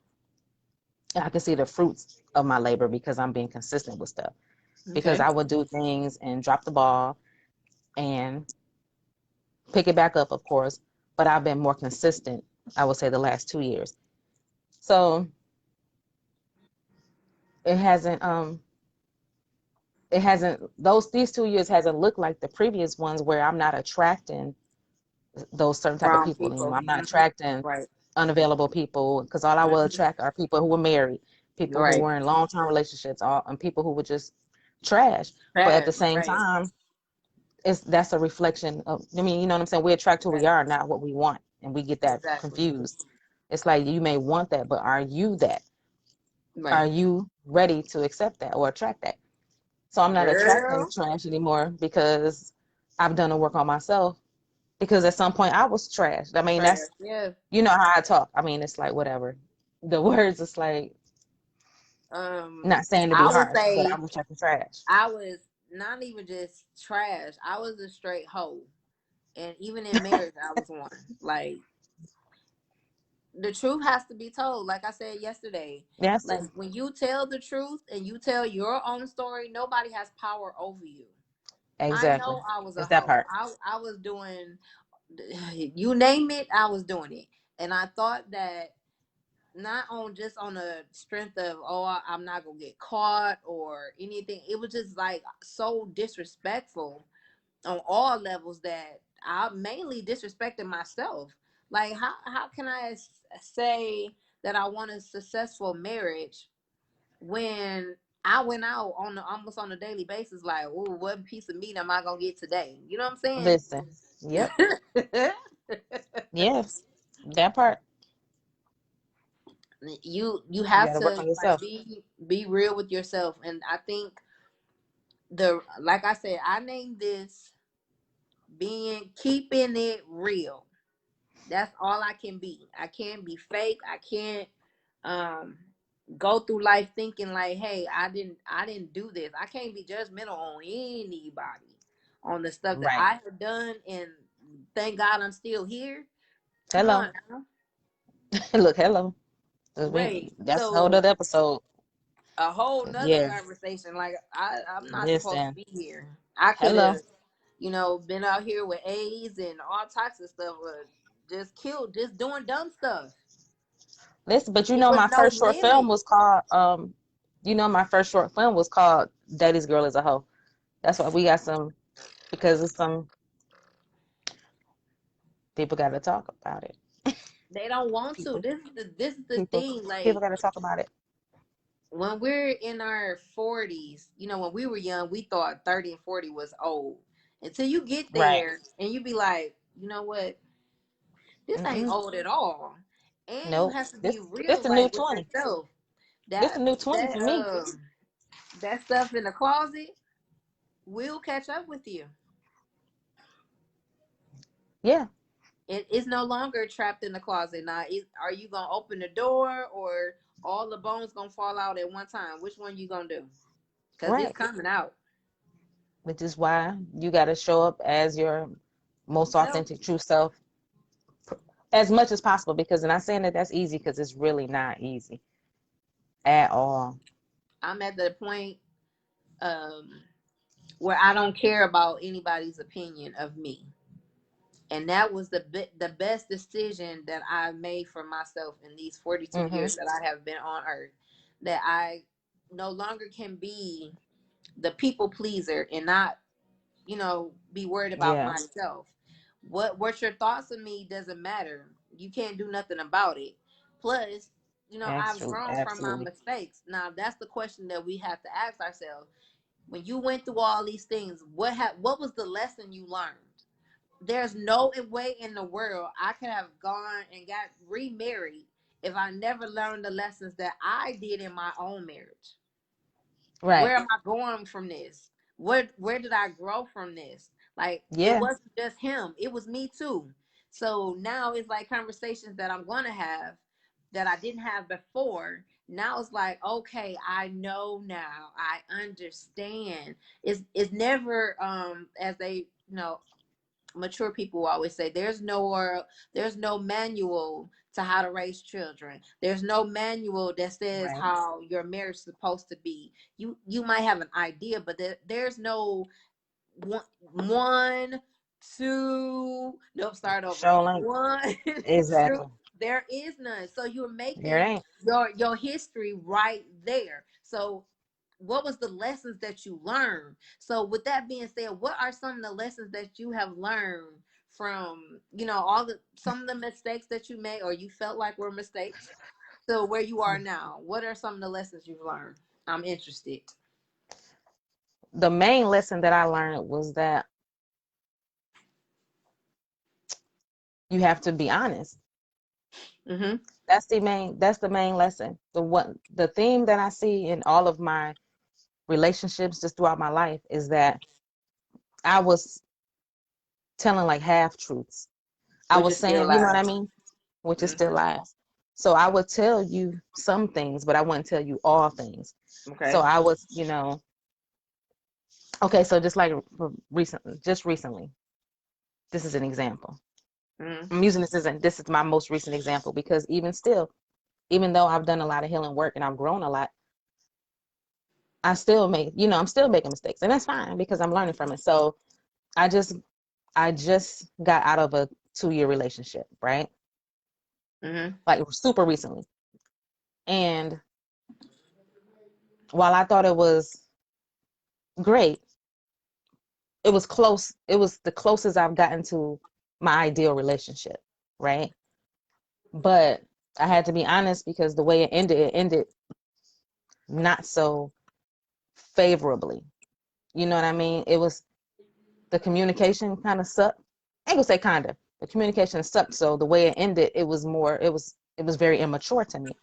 [SPEAKER 2] and I can see the fruits of my labor because I'm being consistent with stuff. Because
[SPEAKER 1] Okay.
[SPEAKER 2] I would do things and drop the ball and pick it back up, of course, but I've been more consistent, I would say, the last 2 years. So it hasn't, these 2 years hasn't looked like the previous ones where I'm not attracting those certain type of
[SPEAKER 1] Wrong
[SPEAKER 2] people anymore.
[SPEAKER 1] people.
[SPEAKER 2] I'm not
[SPEAKER 1] Hmm.
[SPEAKER 2] attracting
[SPEAKER 1] Right.
[SPEAKER 2] unavailable people because all I will
[SPEAKER 1] Hmm.
[SPEAKER 2] attract are people who were married, people who
[SPEAKER 1] Right.
[SPEAKER 2] were in long-term relationships, and people who were just trash. But at the
[SPEAKER 1] Trash.
[SPEAKER 2] same
[SPEAKER 1] Right.
[SPEAKER 2] time, that's a reflection of, I mean, you know what I'm saying? We attract who we
[SPEAKER 1] Exactly.
[SPEAKER 2] are, not what we want. And we get that
[SPEAKER 1] Exactly.
[SPEAKER 2] confused. It's like you may want that, but are you that?
[SPEAKER 1] Right.
[SPEAKER 2] Are you ready to accept that or attract that? So I'm not attracting
[SPEAKER 1] Girl.
[SPEAKER 2] trash anymore because I've done the work on myself because at some point I was trashed. I mean,
[SPEAKER 1] Trash.
[SPEAKER 2] that's,
[SPEAKER 1] Yeah.
[SPEAKER 2] you know how I talk. I mean, it's like whatever. The words, it's like, not saying to be
[SPEAKER 1] I would
[SPEAKER 2] harsh, but I
[SPEAKER 1] say
[SPEAKER 2] was talking trash.
[SPEAKER 1] I was not even just trash. I was a straight hoe, and even in marriage, I was one. Like the truth has to be told. Like I said yesterday,
[SPEAKER 2] Yes,
[SPEAKER 1] like
[SPEAKER 2] to.
[SPEAKER 1] when you tell the truth and you tell your own story, nobody has power over you. I
[SPEAKER 2] Exactly.
[SPEAKER 1] know I was a
[SPEAKER 2] It's that
[SPEAKER 1] hoe.
[SPEAKER 2] part.
[SPEAKER 1] I was doing, you name it, I was doing it, and I thought that not on just on the strength of I'm not gonna get caught or anything. It was just like so disrespectful on all levels that I mainly disrespected myself. Like how can I say that I want a successful marriage when I went out on the, almost on a daily basis, like, oh, what piece of meat am I gonna get today? You know what I'm
[SPEAKER 2] Listen. Yep.
[SPEAKER 1] saying?
[SPEAKER 2] Yes. That part.
[SPEAKER 1] You
[SPEAKER 2] You
[SPEAKER 1] have
[SPEAKER 2] got to work
[SPEAKER 1] to
[SPEAKER 2] on
[SPEAKER 1] like
[SPEAKER 2] yourself.
[SPEAKER 1] be real with yourself, and I think the like I said, I named this being keeping it real. That's all I can be. I can't be fake. I can't um go through life thinking like, hey, I didn't do this. I can't be judgmental on anybody on the stuff that
[SPEAKER 2] Right.
[SPEAKER 1] I have done, and thank God I'm still here. Come
[SPEAKER 2] Hello.
[SPEAKER 1] on now.
[SPEAKER 2] Look, hello. 'Cause
[SPEAKER 1] Right.
[SPEAKER 2] that's a whole
[SPEAKER 1] So
[SPEAKER 2] other episode.
[SPEAKER 1] a whole
[SPEAKER 2] 'Cause,
[SPEAKER 1] nother
[SPEAKER 2] yeah.
[SPEAKER 1] conversation. Like I'm not supposed to
[SPEAKER 2] Listen.
[SPEAKER 1] be here. I could
[SPEAKER 2] Hello.
[SPEAKER 1] have, been out here with A's and all types of stuff, just killed, just doing dumb stuff.
[SPEAKER 2] Listen, but
[SPEAKER 1] It was
[SPEAKER 2] my
[SPEAKER 1] no
[SPEAKER 2] first short film
[SPEAKER 1] limit.
[SPEAKER 2] was called my first short film was called Daddy's Girl is a Hoe. That's why we got some, because it's some people got to talk about it.
[SPEAKER 1] They don't want to.
[SPEAKER 2] People,
[SPEAKER 1] This is the
[SPEAKER 2] people,
[SPEAKER 1] thing.
[SPEAKER 2] people
[SPEAKER 1] Like
[SPEAKER 2] got to talk about it.
[SPEAKER 1] when we're in our 40s, when we were young, we thought 30 and 40 was old. Until you get
[SPEAKER 2] Right.
[SPEAKER 1] there and you be like, you know what? This ain't
[SPEAKER 2] Mm-mm.
[SPEAKER 1] old at all. And you
[SPEAKER 2] Nope.
[SPEAKER 1] have to be
[SPEAKER 2] This
[SPEAKER 1] real
[SPEAKER 2] the new
[SPEAKER 1] like with
[SPEAKER 2] 20.
[SPEAKER 1] yourself.
[SPEAKER 2] This the
[SPEAKER 1] That
[SPEAKER 2] new 20
[SPEAKER 1] that
[SPEAKER 2] for me.
[SPEAKER 1] that stuff in the closet will catch up with you.
[SPEAKER 2] Yeah.
[SPEAKER 1] It is no longer trapped in the closet. Now, are you gonna open the door or all the bones gonna fall out at one time? Which one you gonna do? Because it's
[SPEAKER 2] Right.
[SPEAKER 1] coming out.
[SPEAKER 2] Which is why you got to show up as your most
[SPEAKER 1] So
[SPEAKER 2] authentic, true self as much as possible. Because, and I'm saying that that's easy, because it's really not easy at all.
[SPEAKER 1] I'm at the point um, where I don't care about anybody's opinion of me, and that was the best decision that I made for myself in these 42
[SPEAKER 2] Mm-hmm.
[SPEAKER 1] years that I have been on Earth. That I no longer can be the people pleaser and not be worried about
[SPEAKER 2] Yeah.
[SPEAKER 1] myself. What your thoughts of me doesn't matter. You can't do nothing about it. Plus, I've
[SPEAKER 2] Actually,
[SPEAKER 1] grown from my
[SPEAKER 2] absolutely.
[SPEAKER 1] mistakes. Now that's the question that we have to ask ourselves. When you went through all these things, what was the lesson you learned? There's no way in the world I could have gone and got remarried if I never learned the lessons that I did in my own marriage.
[SPEAKER 2] Right.
[SPEAKER 1] Where am I going from this? Where did I grow from this? Like it
[SPEAKER 2] Yeah.
[SPEAKER 1] wasn't just him, it was me too. So now it's like conversations that I'm gonna have that I didn't have before. Now it's like, okay, I know now. I understand. It's never as they mature people always say there's no manual to how to raise children. There's no manual that says
[SPEAKER 2] Right.
[SPEAKER 1] how your marriage is supposed to be. You might have an idea, but there's no one two nope, start over.
[SPEAKER 2] Show link.
[SPEAKER 1] One two,
[SPEAKER 2] Exactly.
[SPEAKER 1] there is none. So you're
[SPEAKER 2] There
[SPEAKER 1] making
[SPEAKER 2] ain't.
[SPEAKER 1] your history right there. So what was the lessons that you learned? So with that being said, what are some of the lessons that you have learned from all the some of the mistakes that you made or you felt like were mistakes? So where you are now, what are some of the lessons you've learned? I'm interested.
[SPEAKER 2] The main lesson that I learned was that you have to be honest.
[SPEAKER 1] Mm-hmm.
[SPEAKER 2] That's the main lesson. The theme that I see in all of my relationships just throughout my life is that I was telling like half truths. I
[SPEAKER 1] Which
[SPEAKER 2] was
[SPEAKER 1] is still
[SPEAKER 2] saying, you know what I
[SPEAKER 1] lies.
[SPEAKER 2] mean? Which is still
[SPEAKER 1] Hmm.
[SPEAKER 2] lies. So I would tell you some things, but I wouldn't tell you all things. So
[SPEAKER 1] Okay.
[SPEAKER 2] I was, okay, so just like recently, just recently, this is an example.
[SPEAKER 1] Hmm.
[SPEAKER 2] I'm using this is my most recent example because even still, even though I've done a lot of healing work and I've grown a lot, I still make, I'm still making mistakes, and that's fine because I'm learning from it. So I just I just got out of a 2-year relationship, right?
[SPEAKER 1] Hmm.
[SPEAKER 2] Like super recently. And while I thought it was great, it was close. It was the closest I've gotten to my ideal relationship, right? But I had to be honest because the way it ended not so favorably. You know what I mean? It was the communication kind of sucked. I ain't gonna say kind of. The communication sucked. So the way it ended, it was very immature to me.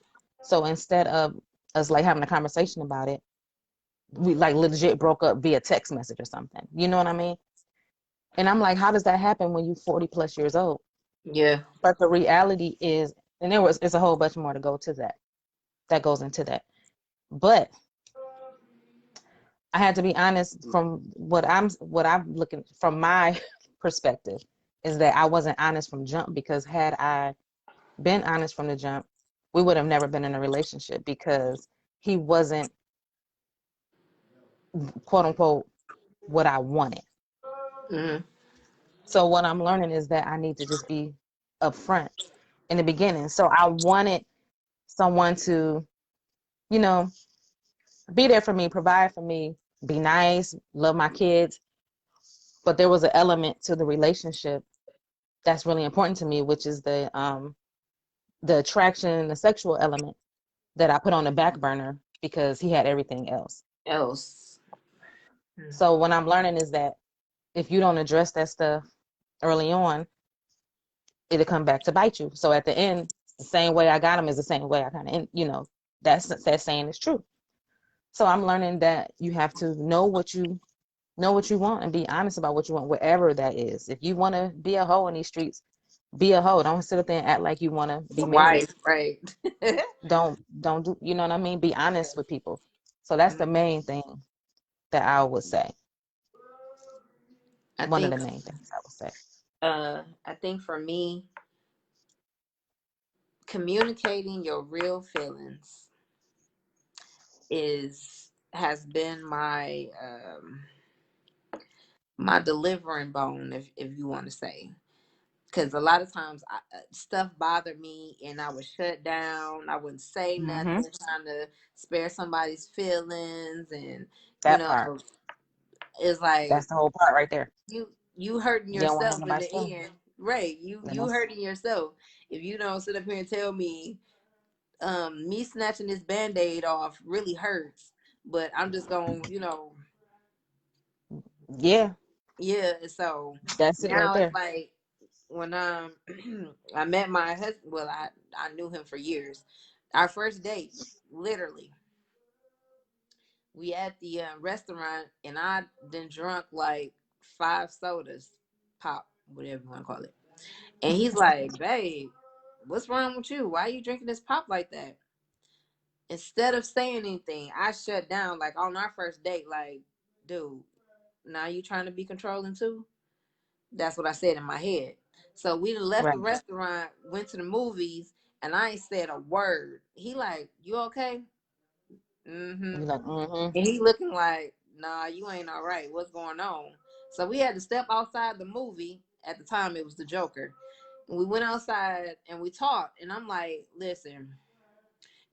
[SPEAKER 2] So instead of us like having a conversation about it, we like legit broke up via text message or something. You know what I mean? And I'm like, how does that happen when you 40 plus years old?
[SPEAKER 1] Yeah.
[SPEAKER 2] But the reality is, and it's a whole bunch more to go to that goes into that. But I had to be honest from what I'm looking from my perspective is that I wasn't honest from jump because had I been honest from the jump, we would have never been in a relationship because he wasn't quote unquote what I wanted.
[SPEAKER 1] Hmm.
[SPEAKER 2] So what I'm learning is that I need to just be upfront in the beginning. So I wanted someone to, you know, be there for me, provide for me, be nice, love my kids. But there was an element to the relationship that's really important to me, which is the attraction, the sexual element that I put on the back burner because he had everything else.
[SPEAKER 1] Else.
[SPEAKER 2] So what I'm learning is that if you don't address that stuff early on, it'll come back to bite you. So at the end, the same way I got him is the same way I kind of, that saying is true. So I'm learning that you have to know what you want and be honest about what you want, wherever that is. If you want to be a hoe in these streets, be a hoe. Don't sit up there and act like you want to be married.
[SPEAKER 1] Wife, right?
[SPEAKER 2] Don't do, you know what I mean? Be honest with people. So that's the main thing that I would say.
[SPEAKER 1] I
[SPEAKER 2] One of
[SPEAKER 1] think
[SPEAKER 2] the main things I would say.
[SPEAKER 1] I think for me, communicating your real feelings is has been my delivering bone, if you want to say. Because a lot of times stuff bothered me and I would shut down. I wouldn't say
[SPEAKER 2] Mm-hmm.
[SPEAKER 1] nothing, trying to spare somebody's feelings. And, you
[SPEAKER 2] That
[SPEAKER 1] know,
[SPEAKER 2] part.
[SPEAKER 1] it's like
[SPEAKER 2] That's the whole part right there.
[SPEAKER 1] you hurting
[SPEAKER 2] You don't want to have
[SPEAKER 1] yourself in
[SPEAKER 2] nobody
[SPEAKER 1] the
[SPEAKER 2] feeling.
[SPEAKER 1] end. Right.
[SPEAKER 2] You
[SPEAKER 1] You
[SPEAKER 2] know?
[SPEAKER 1] hurting yourself. If you don't sit up here and tell me, me snatching this band-aid off really hurts. But I'm just gonna,
[SPEAKER 2] Yeah,
[SPEAKER 1] yeah. So
[SPEAKER 2] that's it right
[SPEAKER 1] now it's
[SPEAKER 2] there.
[SPEAKER 1] like when I met my husband. Well, I knew him for years. Our first date, literally, we at the restaurant, and I then drunk like 5 sodas, pop, whatever you want to call it. And he's like, "Babe, what's wrong with you? Why are you drinking this pop like that?" Instead of saying anything, I shut down. Like on our first date, like, dude, now you trying to be controlling too? That's what I said in my head. So we left the
[SPEAKER 2] Right.
[SPEAKER 1] restaurant, went to the movies, and I ain't said a word. He like, you okay? Mm-hmm.
[SPEAKER 2] You're like, mm-hmm.
[SPEAKER 1] And he looking like, nah, you ain't all right. What's going on? So we had to step outside the movie. At the time, it was the Joker. And we went outside and we talked. And I'm like, listen,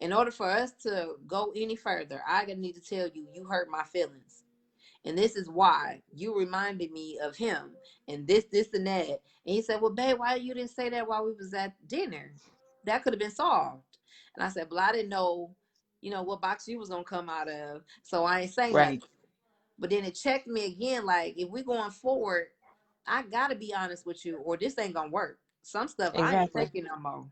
[SPEAKER 1] in order for us to go any further, I need to tell you, you hurt my feelings. And this is why you reminded me of him and this and that. And he said, well, babe, why you didn't say that while we was at dinner? That could have been solved. And I said, well, I didn't know, what box you was gonna come out of. So I ain't say
[SPEAKER 2] Right.
[SPEAKER 1] nothing. But then it checked me again, like if we going forward, I gotta be honest with you, or this ain't gonna work. Some stuff I ain't
[SPEAKER 2] Exactly.
[SPEAKER 1] taking no more.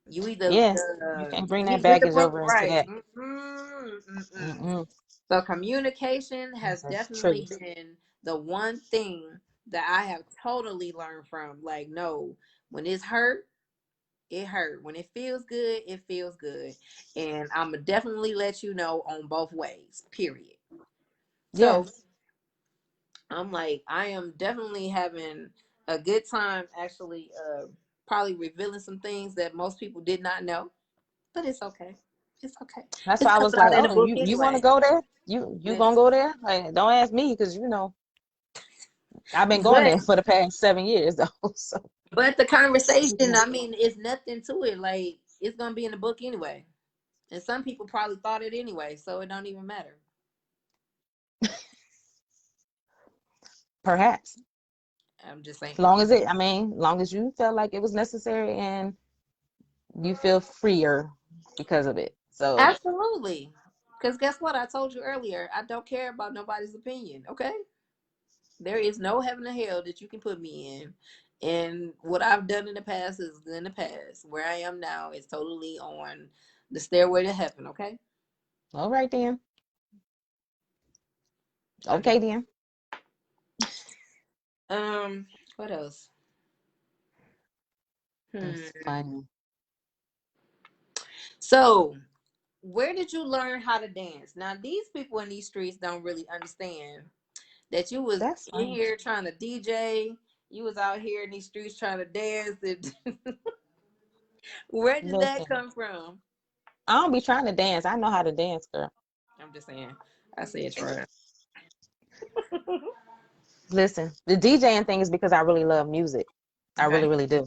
[SPEAKER 1] You either
[SPEAKER 2] Yeah. You can't bring that
[SPEAKER 1] get the
[SPEAKER 2] baggage
[SPEAKER 1] book
[SPEAKER 2] over into
[SPEAKER 1] right.
[SPEAKER 2] that.
[SPEAKER 1] Mm-mm, mm-mm.
[SPEAKER 2] Mm-mm.
[SPEAKER 1] So communication has
[SPEAKER 2] That's
[SPEAKER 1] definitely
[SPEAKER 2] truth.
[SPEAKER 1] been the one thing that I have totally learned from. Like, no, when it's hurt, it hurt. When it feels good, it feels good. And I'ma definitely let you know on both ways. Period.
[SPEAKER 2] Yeah,
[SPEAKER 1] So I'm like, I am definitely having a good time actually probably revealing some things that most people did not know. But it's okay. It's okay.
[SPEAKER 2] that's
[SPEAKER 1] It's
[SPEAKER 2] why I
[SPEAKER 1] coming
[SPEAKER 2] was like,
[SPEAKER 1] out in the
[SPEAKER 2] oh,
[SPEAKER 1] book
[SPEAKER 2] you want to
[SPEAKER 1] anyway.
[SPEAKER 2] go there? You gonna go there? Like, don't ask me because I've been going
[SPEAKER 1] But
[SPEAKER 2] there for the past 7 years though. So
[SPEAKER 1] but the conversation,
[SPEAKER 2] yeah.
[SPEAKER 1] I mean, it's nothing to it. Like it's gonna be in the book anyway. And some people probably thought it anyway, so it don't even matter.
[SPEAKER 2] Perhaps,
[SPEAKER 1] I'm just saying.
[SPEAKER 2] long as it, I mean, long as you felt like it was necessary and you feel freer because of it. So
[SPEAKER 1] Absolutely. Because guess what? I told you earlier, I don't care about nobody's opinion. Okay. There is no heaven or hell that you can put me in. And what I've done in the past is in the past. Where I am now is totally on the stairway to heaven. Okay.
[SPEAKER 2] all right then.
[SPEAKER 1] I'm just
[SPEAKER 2] Okay then.
[SPEAKER 1] um. What else?
[SPEAKER 2] That's
[SPEAKER 1] Hmm.
[SPEAKER 2] funny.
[SPEAKER 1] So, where did you learn how to dance? Now, these people in these streets don't really understand that you was
[SPEAKER 2] That's
[SPEAKER 1] in
[SPEAKER 2] funny.
[SPEAKER 1] here trying to DJ. You was out here in these streets trying to dance. And where did that
[SPEAKER 2] Listen,
[SPEAKER 1] come from?
[SPEAKER 2] I don't be trying to dance. I know how to dance, girl.
[SPEAKER 1] I'm just saying. I said try.
[SPEAKER 2] Listen, the DJing thing is because I really love music. I really,
[SPEAKER 1] Okay.
[SPEAKER 2] really do.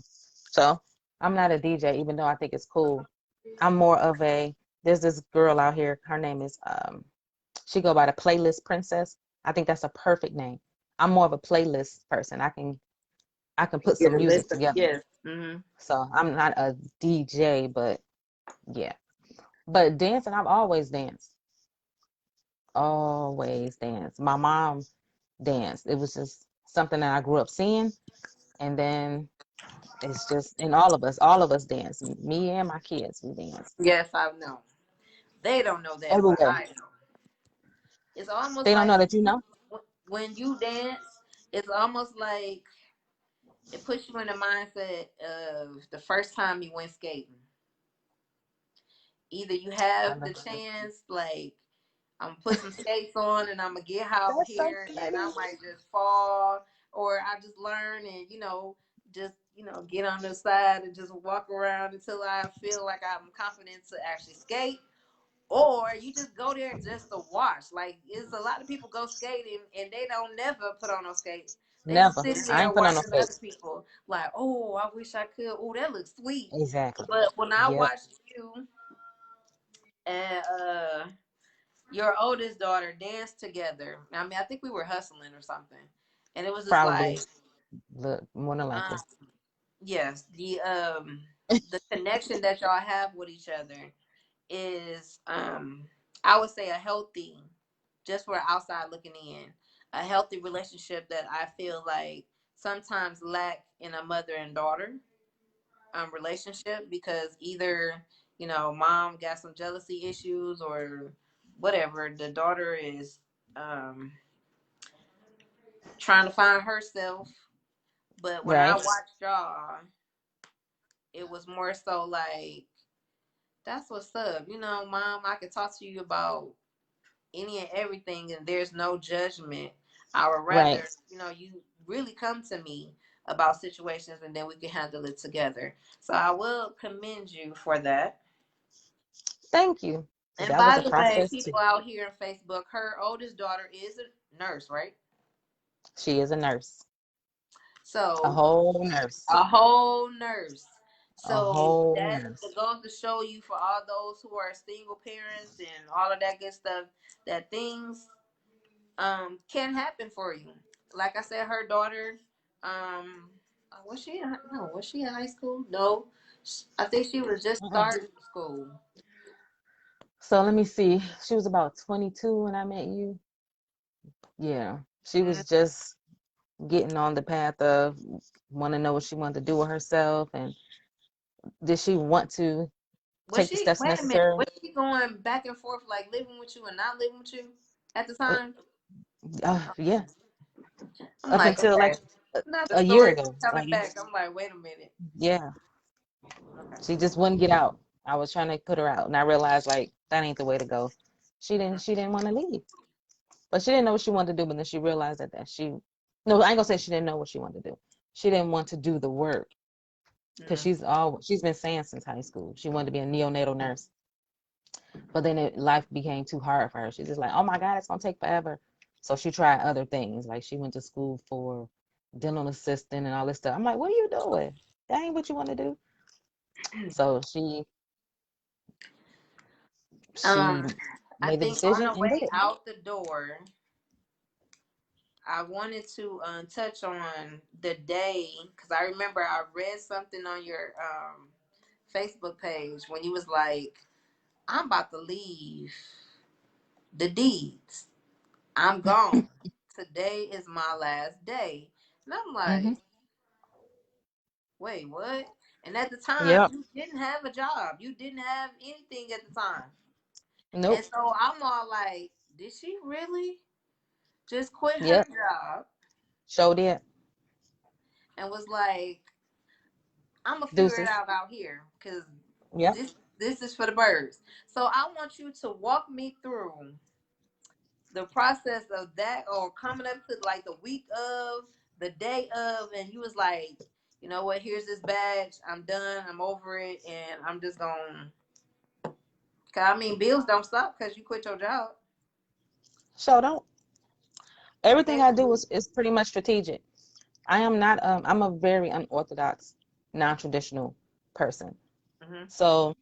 [SPEAKER 2] So I'm not a DJ, even though I think it's cool. I'm more of a, there's this girl out here, her name is she go by the playlist princess. I think that's a perfect name. I'm more of a playlist person. I can put
[SPEAKER 1] Get
[SPEAKER 2] some
[SPEAKER 1] a
[SPEAKER 2] music
[SPEAKER 1] list of
[SPEAKER 2] together.
[SPEAKER 1] yes. Hmm.
[SPEAKER 2] So I'm not a DJ, but yeah. But dancing, I've always danced. Always danced. My mom danced. It was just something that I grew up seeing. And then it's just in all of us dance. Me and my kids, we dance
[SPEAKER 1] Yes, I know. They don't know that, but
[SPEAKER 2] everywhere.
[SPEAKER 1] I know. It's almost
[SPEAKER 2] They don't
[SPEAKER 1] like
[SPEAKER 2] know that you know.
[SPEAKER 1] when you dance, it's almost like it puts you in the mindset of the first time you went skating. Either you
[SPEAKER 2] I
[SPEAKER 1] have the
[SPEAKER 2] know.
[SPEAKER 1] chance, like I'm gonna put some skates on and I'm gonna get out
[SPEAKER 2] That's so
[SPEAKER 1] here and I
[SPEAKER 2] funny.
[SPEAKER 1] might just fall, or I just learn and just get on the side and just walk around until I feel like I'm confident to actually skate. Or you just go there just to watch. Like it's a lot of people go skating and they don't never put on no skates. They just
[SPEAKER 2] Never.
[SPEAKER 1] sitting
[SPEAKER 2] I
[SPEAKER 1] there
[SPEAKER 2] ain't put on no
[SPEAKER 1] watching other
[SPEAKER 2] skates.
[SPEAKER 1] people. Like, oh, I wish I could. Oh, that looks sweet.
[SPEAKER 2] Exactly.
[SPEAKER 1] But when I
[SPEAKER 2] Yep.
[SPEAKER 1] watched you and your oldest daughter dance together, I mean, I think we were hustling or something, and it was just
[SPEAKER 2] Probably.
[SPEAKER 1] like,
[SPEAKER 2] Look, more than
[SPEAKER 1] um,
[SPEAKER 2] likely.
[SPEAKER 1] yes, the connection that y'all have with each other is I would say a healthy, just for outside looking in, a healthy relationship that I feel like sometimes lack in a mother and daughter relationship, because either mom got some jealousy issues or whatever, the daughter is um trying to find herself. But when I
[SPEAKER 2] Right.
[SPEAKER 1] watched y'all, it was more so like, that's what's up, mom, I can talk to you about any and everything and there's no judgment. I would
[SPEAKER 2] Right.
[SPEAKER 1] rather you really come to me about situations and then we can handle it together. So I will commend you for that.
[SPEAKER 2] Thank you. Because
[SPEAKER 1] And
[SPEAKER 2] that was
[SPEAKER 1] by
[SPEAKER 2] a
[SPEAKER 1] the way,
[SPEAKER 2] process too.
[SPEAKER 1] people out here on Facebook, her oldest daughter is a nurse, right?
[SPEAKER 2] She is a nurse. A
[SPEAKER 1] So
[SPEAKER 2] whole nurse.
[SPEAKER 1] a whole nurse.
[SPEAKER 2] A
[SPEAKER 1] So
[SPEAKER 2] whole
[SPEAKER 1] that
[SPEAKER 2] nurse.
[SPEAKER 1] goes to show you, for all those who are single parents and all of that good stuff, that things can happen for you. Like I said, her daughter, um, was she in high school? No, I think she was just
[SPEAKER 2] Uh-uh.
[SPEAKER 1] starting school.
[SPEAKER 2] So let me see. She was about 22 when I met you. Yeah. She
[SPEAKER 1] Mm.
[SPEAKER 2] was just getting on the path of want to know what she wanted to do with herself and did she want to
[SPEAKER 1] Was
[SPEAKER 2] take the
[SPEAKER 1] she?
[SPEAKER 2] steps
[SPEAKER 1] Wait a minute.
[SPEAKER 2] necessary?
[SPEAKER 1] Was she going back and forth, like living with you and not living with you at the
[SPEAKER 2] Uh,
[SPEAKER 1] time?
[SPEAKER 2] yeah.
[SPEAKER 1] I'm
[SPEAKER 2] up
[SPEAKER 1] like,
[SPEAKER 2] until like
[SPEAKER 1] okay. Now the
[SPEAKER 2] a year
[SPEAKER 1] story
[SPEAKER 2] ago.
[SPEAKER 1] coming
[SPEAKER 2] Like,
[SPEAKER 1] back. I'm like, wait a minute.
[SPEAKER 2] yeah,
[SPEAKER 1] Okay.
[SPEAKER 2] she just wouldn't get out. I was trying to put her out, and I realized like that ain't the way to go. She didn't want to leave, but she didn't know what she wanted to do. But then she realized that she, no, I ain't gonna say she didn't know what she wanted to do. She didn't want to do the work because
[SPEAKER 1] Mm.
[SPEAKER 2] she's been saying since high school she wanted to be a neonatal nurse. But then life became too hard for her. She's just like, oh my God, it's gonna take forever. So she tried other things. Like she went to school for dental assistant and all this stuff. I'm like, what are you doing? That ain't what you want to do. So she
[SPEAKER 1] Um, I
[SPEAKER 2] made the
[SPEAKER 1] think on
[SPEAKER 2] decision
[SPEAKER 1] the
[SPEAKER 2] and did
[SPEAKER 1] way
[SPEAKER 2] it.
[SPEAKER 1] out the door, I wanted to touch on the day because I remember I read something on your Facebook page when you was like, "I'm about to leave the deeds. I'm gone. Today is my last day." And I'm
[SPEAKER 2] Hmm.
[SPEAKER 1] like, "Wait, what?" And at the time,
[SPEAKER 2] Yep.
[SPEAKER 1] you didn't have a job. You didn't have anything at the time. And
[SPEAKER 2] Nope.
[SPEAKER 1] so I'm all like, "Did she really just quit her
[SPEAKER 2] Yep.
[SPEAKER 1] job
[SPEAKER 2] Showed it.
[SPEAKER 1] and was like, I'm gonna figure it
[SPEAKER 2] Deuces.
[SPEAKER 1] out here because
[SPEAKER 2] Yep.
[SPEAKER 1] this is for the birds." So I want you to walk me through the process of that, or coming up to like the week of, the day of, and you was like, you know what? Here's this badge. I'm done. I'm over it, and I'm just going. Cause I mean, bills don't stop because you quit your job.
[SPEAKER 2] So don't. Everything
[SPEAKER 1] Okay.
[SPEAKER 2] I do is pretty much strategic. I am not I'm a very unorthodox, non-traditional person.
[SPEAKER 1] Mhm.
[SPEAKER 2] So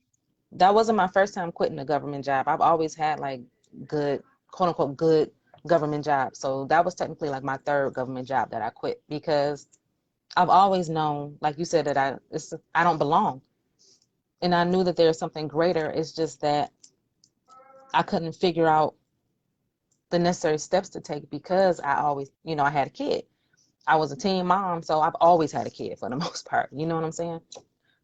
[SPEAKER 2] that wasn't my first time quitting a government job. I've always had like good, quote unquote, good government jobs. So that was technically like my third government job that I quit because I've always known, like you said, that I don't belong. And I knew that there's something greater. It's just that I couldn't figure out the necessary steps to take because I always, I had a kid. I was a teen mom, so I've always had a kid for the most part. You know what I'm saying?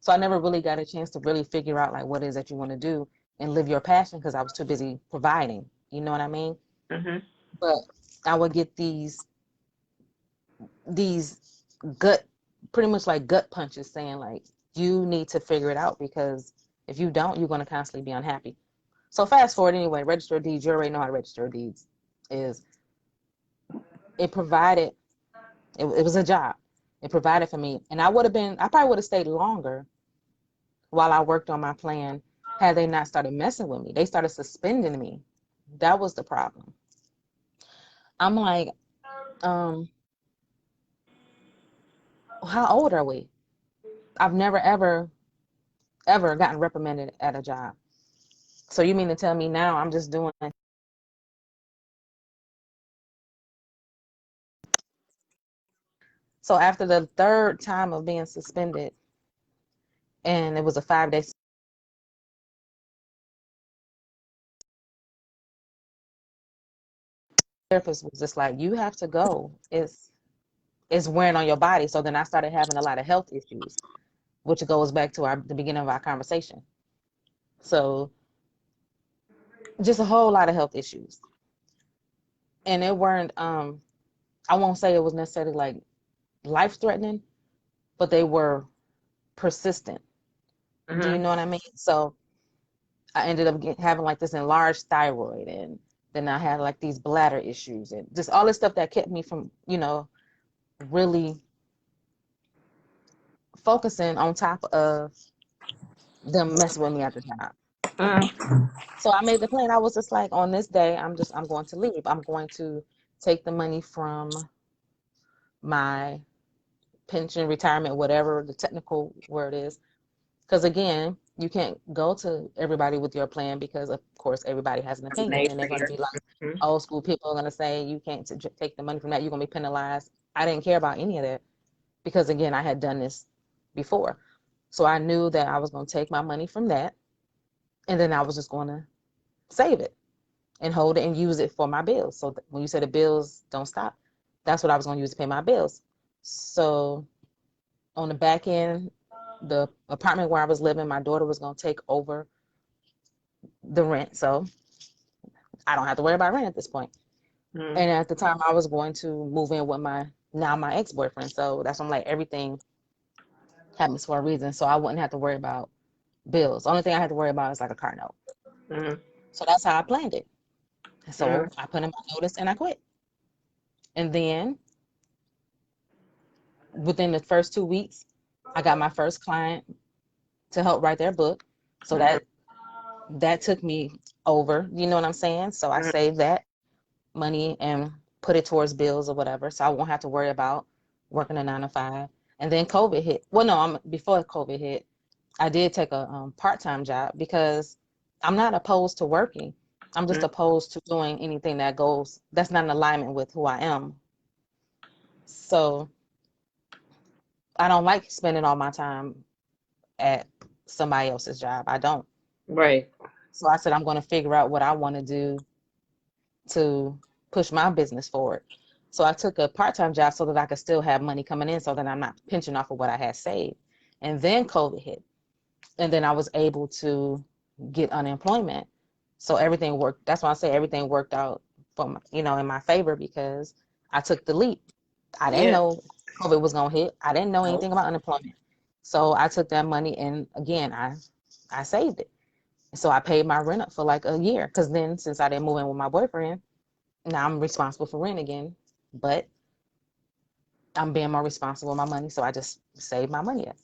[SPEAKER 2] So I never really got a chance to really figure out like what it is that you want to do and live your passion because I was too busy providing. You know what I mean?
[SPEAKER 1] Mhm.
[SPEAKER 2] But I would get these gut, pretty much like gut punches saying like you need to figure it out because if you don't, you're going to constantly be unhappy. So fast forward anyway, register of deeds. You already know how to register of deeds is. It provided. It was a job. It provided for me, and I probably would have stayed longer while I worked on my plan had they not started messing with me. They started suspending me. That was the problem. I'm like, um, how old are we? I've never ever gotten reprimanded at a job. So you mean to tell me now I'm just doing. So after the third time of being suspended, and it was a 5 day therapist was just like, you have to go. It's wearing on your body. So then I started having a lot of health issues, which goes back to the beginning of our conversation. So just a whole lot of health issues. And it weren't I won't say it was necessarily like life threatening, but they were persistent. Do you
[SPEAKER 1] Mhm.
[SPEAKER 2] know what I mean? So I ended up having like this enlarged thyroid, and then I had like these bladder issues and just all this stuff that kept me from, really focusing on top of them messing with me at the time.
[SPEAKER 1] Mhm.
[SPEAKER 2] So I made the plan. I was just like, on this day, I'm going to leave. I'm going to take the money from my pension, retirement, whatever the technical word is. Because again, you can't go to everybody with your plan because, of course, everybody has an opinion and they're going to be like,
[SPEAKER 1] Mhm.
[SPEAKER 2] old school people are going to say, you can't take the money from that. You're going to be penalized. I didn't care about any of that because, again, I had done this before. So I knew that I was going to take my money from that and then I was just going to save it and hold it and use it for my bills. So when you say the bills don't stop, that's what I was going to use to pay my bills. So on the back end, the apartment where I was living, my daughter was going to take over the rent. So I don't have to worry about rent at this point.
[SPEAKER 1] Mm-hmm.
[SPEAKER 2] And at the time, I was going to move in with my ex-boyfriend. So that's when I'm like, everything happens for a reason. So I wouldn't have to worry about bills. The only thing I had to worry about is like a car note.
[SPEAKER 1] Mm-hmm.
[SPEAKER 2] So that's how I planned it.
[SPEAKER 1] Mm-hmm.
[SPEAKER 2] So I put in my notice and I quit. And then within the first 2 weeks, I got my first client to help write their book. So that took me over, you know what I'm saying? So I saved that money and put it towards bills or whatever. So I won't have to worry about working a 9 to 5. And then COVID hit. Well, no, before COVID hit, I did take a part-time job because I'm not opposed to working. I'm just
[SPEAKER 1] Mm-hmm.
[SPEAKER 2] opposed to doing anything that's not in alignment with who I am. So I don't like spending all my time at somebody else's job. I don't.
[SPEAKER 1] Right.
[SPEAKER 2] So I said I'm going to figure out what I want to do to push my business forward. So I took a part-time job so that I could still have money coming in so that I'm not pinching off of what I had saved. And then COVID hit. And then I was able to get unemployment. So everything worked. That's why I say everything worked out for my, in my favor because I took the leap. I didn't
[SPEAKER 1] Yeah.
[SPEAKER 2] know COVID was gonna hit. I didn't know
[SPEAKER 1] Nope.
[SPEAKER 2] anything about unemployment. So I took that money and again I saved it. So I paid my rent up for like a year because then since I didn't move in with my boyfriend, now I'm responsible for rent again. But I'm being more responsible with my money, so I just save my money up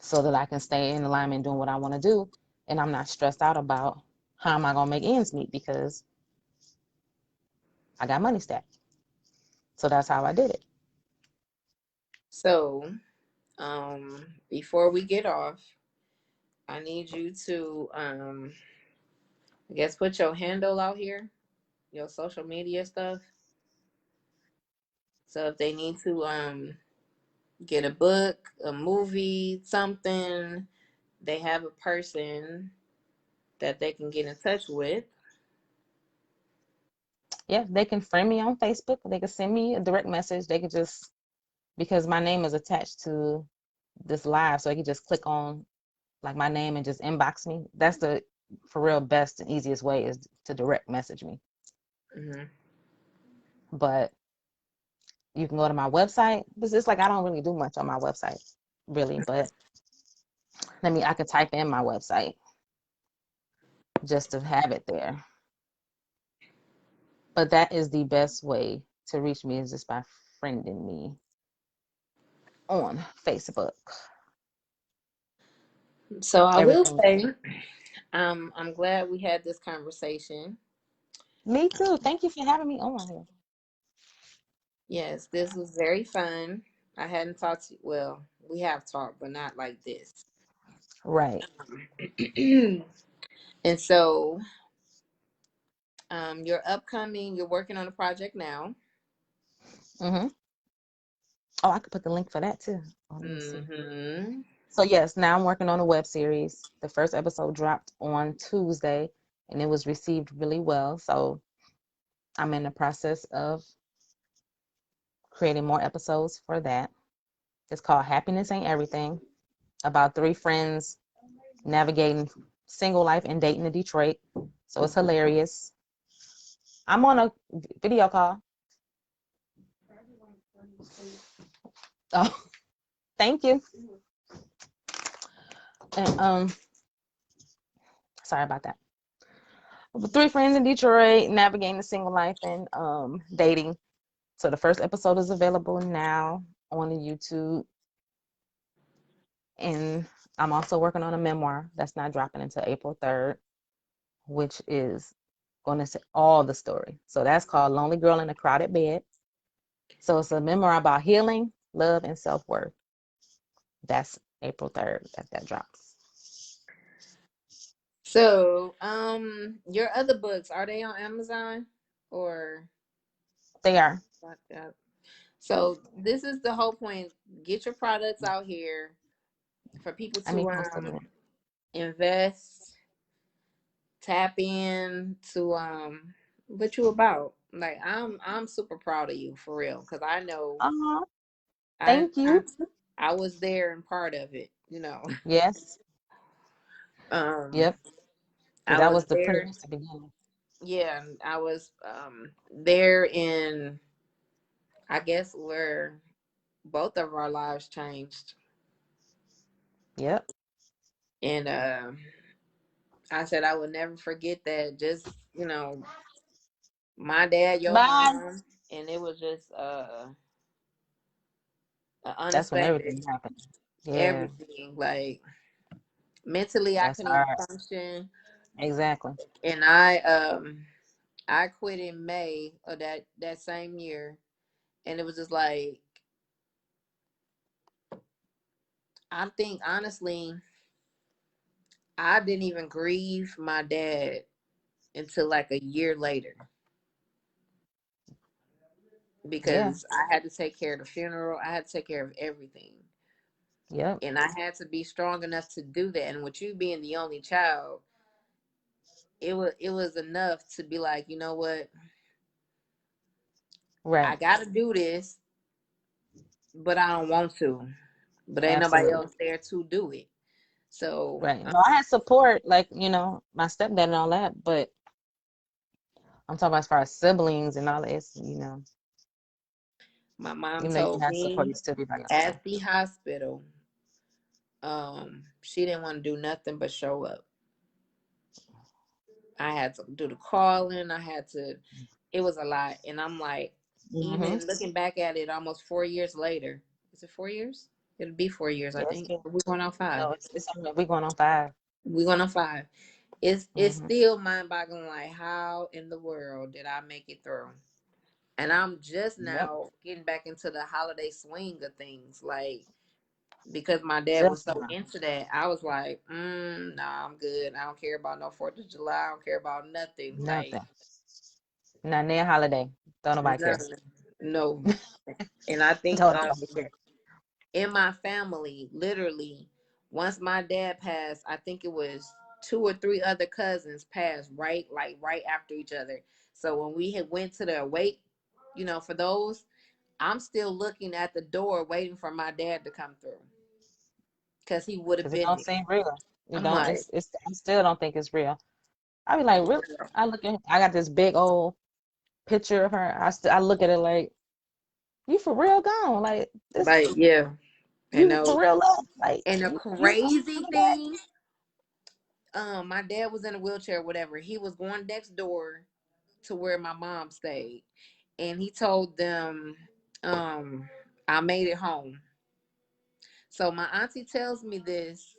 [SPEAKER 2] so that I can stay in alignment doing what I want to do, and I'm not stressed out about how am I gonna make ends meet because I got money stacked. So that's how I did it.
[SPEAKER 1] So, before we get off, I need you to, I guess, put your handle out here, your social media stuff. So if they need to, get a book, a movie, something, they have a person that they can get in touch with.
[SPEAKER 2] Yeah, they can friend me on Facebook. They can send me a direct message. They could just because my name is attached to this live, so they can just click on like my name and just inbox me. That's the for real best and easiest way is to direct message me.
[SPEAKER 1] Hmm.
[SPEAKER 2] But you can go to my website. But it's like I don't really do much on my website, really. But I could type in my website just to have it there. But that is the best way to reach me is just by friending me on Facebook.
[SPEAKER 1] So I will
[SPEAKER 2] Everything.
[SPEAKER 1] say, I'm glad we had this conversation.
[SPEAKER 2] Me too. Thank you for having me on here.
[SPEAKER 1] Yes, this was very fun. I hadn't talked to, well, we have talked, but not like this.
[SPEAKER 2] Right.
[SPEAKER 1] And so, you're working on a project now.
[SPEAKER 2] Hmm. Oh, I could put the link for that too. Oh, let me see.
[SPEAKER 1] Mm-hmm.
[SPEAKER 2] So yes, now I'm working on a web series. The first episode dropped on Tuesday and it was received really well. So I'm in the process of creating more episodes for that. It's called Happiness Ain't Everything, about three friends navigating single life and dating in Detroit. So it's hilarious. I'm on a video call. Oh, thank you. And sorry about that. Three friends in Detroit navigating the single life and dating. So the first episode is available now on the YouTube, and I'm also working on a memoir that's not dropping until April 3rd, which is going to say all the story. So that's called Lonely Girl in a Crowded Bed. So it's a memoir about healing, love, and self-worth. That's April 3rd that drops.
[SPEAKER 1] So, your other books, are they on Amazon or?
[SPEAKER 2] They are.
[SPEAKER 1] So this is the whole point. Get your products out here for people
[SPEAKER 2] I may
[SPEAKER 1] to
[SPEAKER 2] post a link.
[SPEAKER 1] invest, tap in to what you about. Like I'm super proud of you for real because I know
[SPEAKER 2] Oh,
[SPEAKER 1] I,
[SPEAKER 2] thank
[SPEAKER 1] I
[SPEAKER 2] you.
[SPEAKER 1] I was there and part of it.
[SPEAKER 2] Yes.
[SPEAKER 1] Um
[SPEAKER 2] Yep. Because
[SPEAKER 1] I
[SPEAKER 2] that
[SPEAKER 1] was
[SPEAKER 2] was the pretty
[SPEAKER 1] there.
[SPEAKER 2] much the beginning.
[SPEAKER 1] Yeah, and I was there in, I guess, where both of our lives changed.
[SPEAKER 2] Yep.
[SPEAKER 1] And I said I would never forget that. Just, my dad, your
[SPEAKER 2] Bye.
[SPEAKER 1] mom, and it was just
[SPEAKER 2] That's when
[SPEAKER 1] unexpected.
[SPEAKER 2] everything happened. Yeah,
[SPEAKER 1] Everything, like, mentally, I
[SPEAKER 2] that's
[SPEAKER 1] couldn't even
[SPEAKER 2] hard.
[SPEAKER 1] function.
[SPEAKER 2] Exactly.
[SPEAKER 1] And I quit in May of that same year, and it was just like, I think honestly, I didn't even grieve my dad until like a year later,
[SPEAKER 2] Yeah.
[SPEAKER 1] because I had to take care of the funeral. I had to take care of everything.
[SPEAKER 2] Yep.
[SPEAKER 1] And I had to be strong enough to do that. And with you being the only child, it was enough to be like, you know what, I
[SPEAKER 2] Right.
[SPEAKER 1] gotta do this, but I don't want to. But ain't nobody
[SPEAKER 2] Absolutely.
[SPEAKER 1] else there to do it. So
[SPEAKER 2] Right. No, I had support, like, my stepdad and all that, but I'm talking about as far as siblings and all that,
[SPEAKER 1] my mom
[SPEAKER 2] even though you
[SPEAKER 1] told
[SPEAKER 2] have support,
[SPEAKER 1] me
[SPEAKER 2] you still be by yourself.
[SPEAKER 1] at the hospital, she didn't want to do nothing but show up. I had to do the calling. I had to. It was a lot, and I'm like,
[SPEAKER 2] Mm-hmm.
[SPEAKER 1] even looking back at it, almost 4 years later. Is it 4 years? It'll be 4 years, I
[SPEAKER 2] Yeah, it's
[SPEAKER 1] think.
[SPEAKER 2] been,
[SPEAKER 1] We're going on five.
[SPEAKER 2] no, we going on 5.
[SPEAKER 1] We're going on five. It's
[SPEAKER 2] Mm-hmm.
[SPEAKER 1] still mind boggling. Like, how in the world did I make it through? And I'm just
[SPEAKER 2] Yep.
[SPEAKER 1] now getting back into the holiday swing of things. Like, because my dad was
[SPEAKER 2] Just
[SPEAKER 1] so
[SPEAKER 2] now.
[SPEAKER 1] into that, I was like, nah, I'm good. I don't care about no 4th of July. I don't care about nothing. Like,
[SPEAKER 2] Nothing. Not near holiday. Don't nobody care.
[SPEAKER 1] nothing. No. And I think
[SPEAKER 2] Don't nobody care.
[SPEAKER 1] in my family, literally, once my dad passed, I think it was two or three other cousins passed right after each other. So when we had went to the wake, for those, I'm still looking at the door waiting for my dad to come through, because he would have
[SPEAKER 2] Because it
[SPEAKER 1] been
[SPEAKER 2] don't
[SPEAKER 1] there.
[SPEAKER 2] seem real. It
[SPEAKER 1] I'm
[SPEAKER 2] don't,
[SPEAKER 1] like,
[SPEAKER 2] I still don't think it's real. I be like, really? I got this big old picture of her. I look at it like, you for real gone? Like this,
[SPEAKER 1] yeah, I
[SPEAKER 2] you
[SPEAKER 1] know.
[SPEAKER 2] for real left? Like
[SPEAKER 1] And the
[SPEAKER 2] you
[SPEAKER 1] crazy
[SPEAKER 2] coming back?
[SPEAKER 1] thing, my dad was in a wheelchair, whatever. He was going next door to where my mom stayed, and he told them, um, I made it home. So my auntie tells me this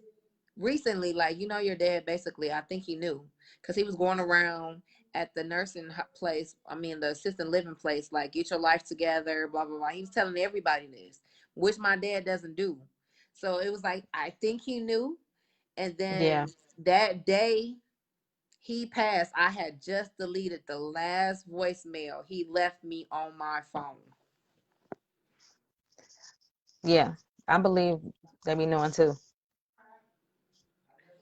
[SPEAKER 1] recently, like, your dad basically, I think he knew, because he was going around at the nursing place, I mean, the assisted living place, like, get your life together, blah, blah, blah. He was telling everybody this, which my dad doesn't do. So it was like, I think he knew. And
[SPEAKER 2] Yeah,
[SPEAKER 1] then that day he passed, I had just deleted the last voicemail he left me on my phone.
[SPEAKER 2] yeah. I believe they be knowing too.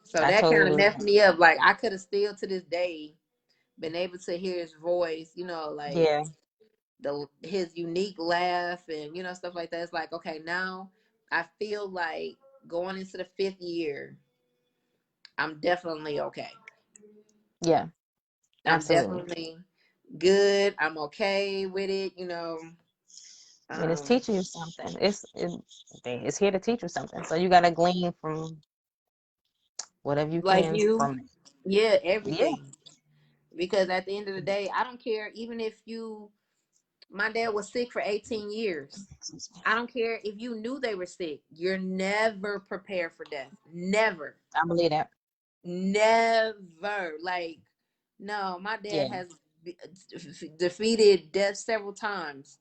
[SPEAKER 1] So
[SPEAKER 2] I
[SPEAKER 1] that
[SPEAKER 2] totally
[SPEAKER 1] kind of
[SPEAKER 2] believe
[SPEAKER 1] messed
[SPEAKER 2] that.
[SPEAKER 1] me up. Like, I could have still to this day been able to hear his voice, like
[SPEAKER 2] Yeah,
[SPEAKER 1] his unique laugh and stuff like that. It's like, okay, now I feel like going into the fifth year, I'm definitely okay.
[SPEAKER 2] yeah,
[SPEAKER 1] I'm
[SPEAKER 2] absolutely.
[SPEAKER 1] definitely good. I'm okay with it.
[SPEAKER 2] And it's
[SPEAKER 1] Um,
[SPEAKER 2] teaching you something. It's here to teach you something. So you gotta glean from whatever you
[SPEAKER 1] like
[SPEAKER 2] can
[SPEAKER 1] you,
[SPEAKER 2] from it.
[SPEAKER 1] yeah,
[SPEAKER 2] Yeah,
[SPEAKER 1] everything. Because at the end of the day, I don't care. Even if my dad was sick for 18 years. I don't care if you knew they were sick. You're never prepared for death. Never.
[SPEAKER 2] I believe that.
[SPEAKER 1] Never. Like, no, my dad
[SPEAKER 2] Yeah,
[SPEAKER 1] has defeated death several times,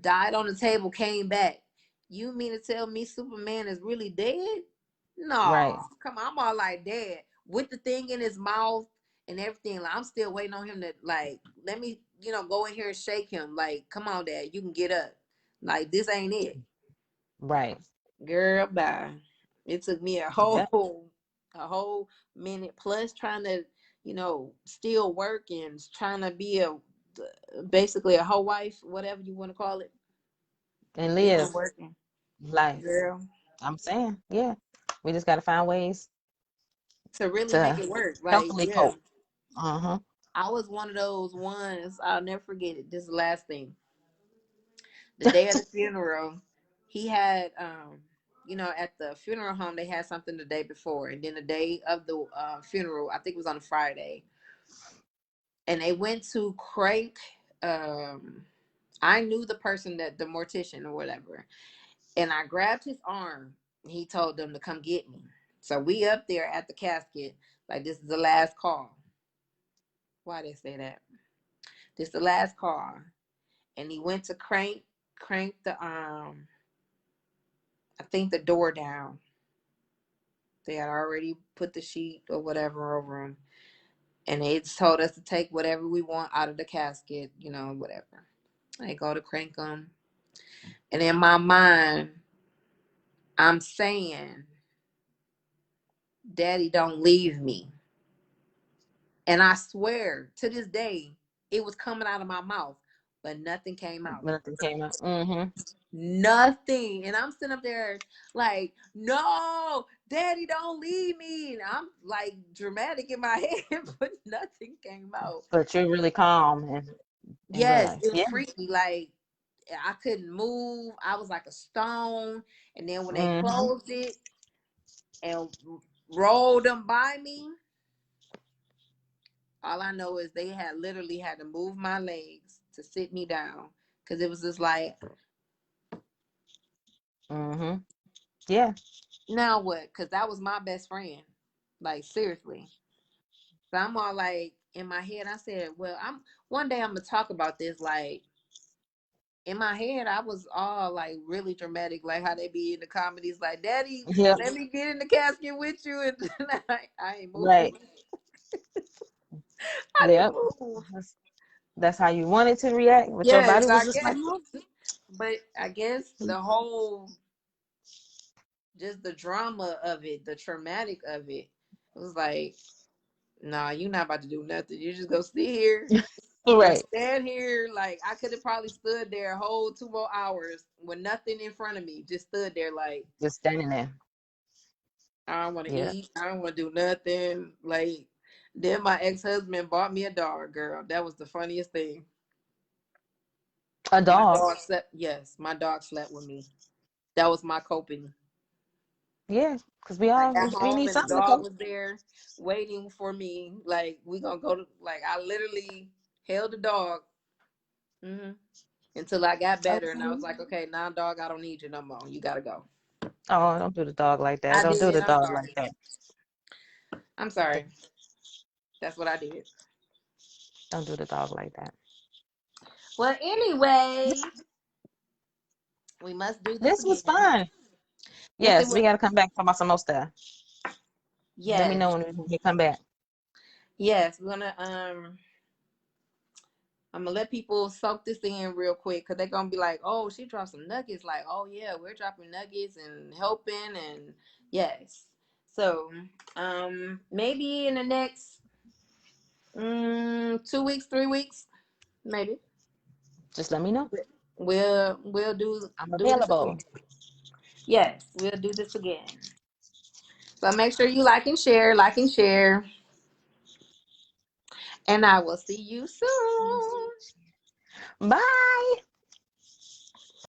[SPEAKER 1] died on the table, came back. You mean to tell me Superman is really dead? No,
[SPEAKER 2] right,
[SPEAKER 1] come on. I'm all like, dead with the thing in his mouth and everything. Like, I'm still waiting on him to, like, let me, go in here and shake him. Like, come on, dad, you can get up. Like, this ain't it.
[SPEAKER 2] right.
[SPEAKER 1] Girl, bye. It took me a
[SPEAKER 2] Yeah,
[SPEAKER 1] whole minute plus trying to, still work and trying to be basically a whole wife, whatever you want to call it.
[SPEAKER 2] and
[SPEAKER 1] It's
[SPEAKER 2] live
[SPEAKER 1] been working,
[SPEAKER 2] life.
[SPEAKER 1] girl,
[SPEAKER 2] I'm saying, yeah. We just gotta find ways
[SPEAKER 1] to really make
[SPEAKER 2] to
[SPEAKER 1] it work. Like,
[SPEAKER 2] healthily
[SPEAKER 1] yeah.
[SPEAKER 2] cope. Uh-huh.
[SPEAKER 1] I was one of those ones. I'll never forget it. This is the last thing. The day of the funeral, he had at the funeral home they had something the day before, and then the day of the funeral, I think it was on a Friday, and they went to Crank. Um, I knew the person, that the mortician or whatever, and I grabbed his arm. He told them to come get me. So we up there at the casket, like this is the last call. Why they say that? This is the last call. And he went to crank the I think the door down. They had already put the sheet or whatever over him, and they just told us to take whatever we want out of the casket, whatever. I go to crank them, and in my mind, I'm saying, "Daddy, don't leave me." And I swear to this day, it was coming out of my mouth, but nothing came out.
[SPEAKER 2] Nothing came out. Mm-hmm.
[SPEAKER 1] Nothing. And I'm sitting up there like, "No, Daddy, don't leave me." And I'm like dramatic in my head, but nothing came out.
[SPEAKER 2] But you're really calm and
[SPEAKER 1] Yes,
[SPEAKER 2] realize,
[SPEAKER 1] it
[SPEAKER 2] yeah.
[SPEAKER 1] freaked me. Like, I couldn't move. I was like a stone. And then when they
[SPEAKER 2] Mm-hmm.
[SPEAKER 1] closed it and rolled them by me, all I know is they had literally had to move my legs to sit me down, because it was just like,
[SPEAKER 2] Mm-hmm. Yeah.
[SPEAKER 1] now what? Because that was my best friend. Like, seriously. So I'm all like, in my head, I said, well, one day I'm gonna talk about this. Like, in my head, I was all like really dramatic, like how they be in the comedies, like, "Daddy,
[SPEAKER 2] Yep.
[SPEAKER 1] let me get in the casket with you," and I ain't move.
[SPEAKER 2] Right.
[SPEAKER 1] I
[SPEAKER 2] Yep.
[SPEAKER 1] didn't move.
[SPEAKER 2] That's how you wanted to react, but your
[SPEAKER 1] Yes,
[SPEAKER 2] body was
[SPEAKER 1] I
[SPEAKER 2] just like,
[SPEAKER 1] guess,
[SPEAKER 2] no.
[SPEAKER 1] but I guess the whole, just the drama of it, the traumatic of it, was like, "Nah, you're not about to do nothing. You just go sit here." Just
[SPEAKER 2] Right.
[SPEAKER 1] stand here. Like, I could have probably stood there a whole 2 more hours with nothing in front of me. Just stood there like,
[SPEAKER 2] Just standing there.
[SPEAKER 1] I don't want to
[SPEAKER 2] Yeah.
[SPEAKER 1] eat. I don't want to do nothing. Like, then my ex-husband bought me a dog, girl. That was the funniest thing.
[SPEAKER 2] A
[SPEAKER 1] My
[SPEAKER 2] dog.
[SPEAKER 1] dog slept. Yes, my dog slept with me. That was my coping.
[SPEAKER 2] Yeah. Because
[SPEAKER 1] I got
[SPEAKER 2] we
[SPEAKER 1] home
[SPEAKER 2] need
[SPEAKER 1] and the
[SPEAKER 2] something to
[SPEAKER 1] dog
[SPEAKER 2] cope.
[SPEAKER 1] was there waiting for me. Like, we gonna go to. Like, I literally held the dog. hmm Until I got better, and I was
[SPEAKER 2] Okay.
[SPEAKER 1] like, "Okay, now, dog, I don't need you no more. You gotta go."
[SPEAKER 2] Oh, don't do the dog like that.
[SPEAKER 1] I
[SPEAKER 2] Don't do
[SPEAKER 1] did.
[SPEAKER 2] the
[SPEAKER 1] I'm
[SPEAKER 2] dog like
[SPEAKER 1] sorry.
[SPEAKER 2] that.
[SPEAKER 1] I'm sorry. That's what I did.
[SPEAKER 2] Don't do the dog like that.
[SPEAKER 1] Well, anyway, we must do this
[SPEAKER 2] This was
[SPEAKER 1] again.
[SPEAKER 2] fun.
[SPEAKER 1] Yes, it
[SPEAKER 2] Yes, we
[SPEAKER 1] was.
[SPEAKER 2] got to come back and talk about some more stuff. Let me
[SPEAKER 1] Yes.
[SPEAKER 2] know when we come back.
[SPEAKER 1] Yes. I'm gonna let people soak this in real quick, because they're gonna be like, "Oh, she dropped some nuggets." Like, "Oh yeah, we're dropping nuggets and helping," and yes. So, maybe in the next 2 weeks, 3 weeks, maybe
[SPEAKER 2] Just let me know.
[SPEAKER 1] we'll
[SPEAKER 2] I'm
[SPEAKER 1] do this
[SPEAKER 2] available.
[SPEAKER 1] again. Yes, we'll do this again. So make sure you like and share, and I will see you soon.
[SPEAKER 2] Bye.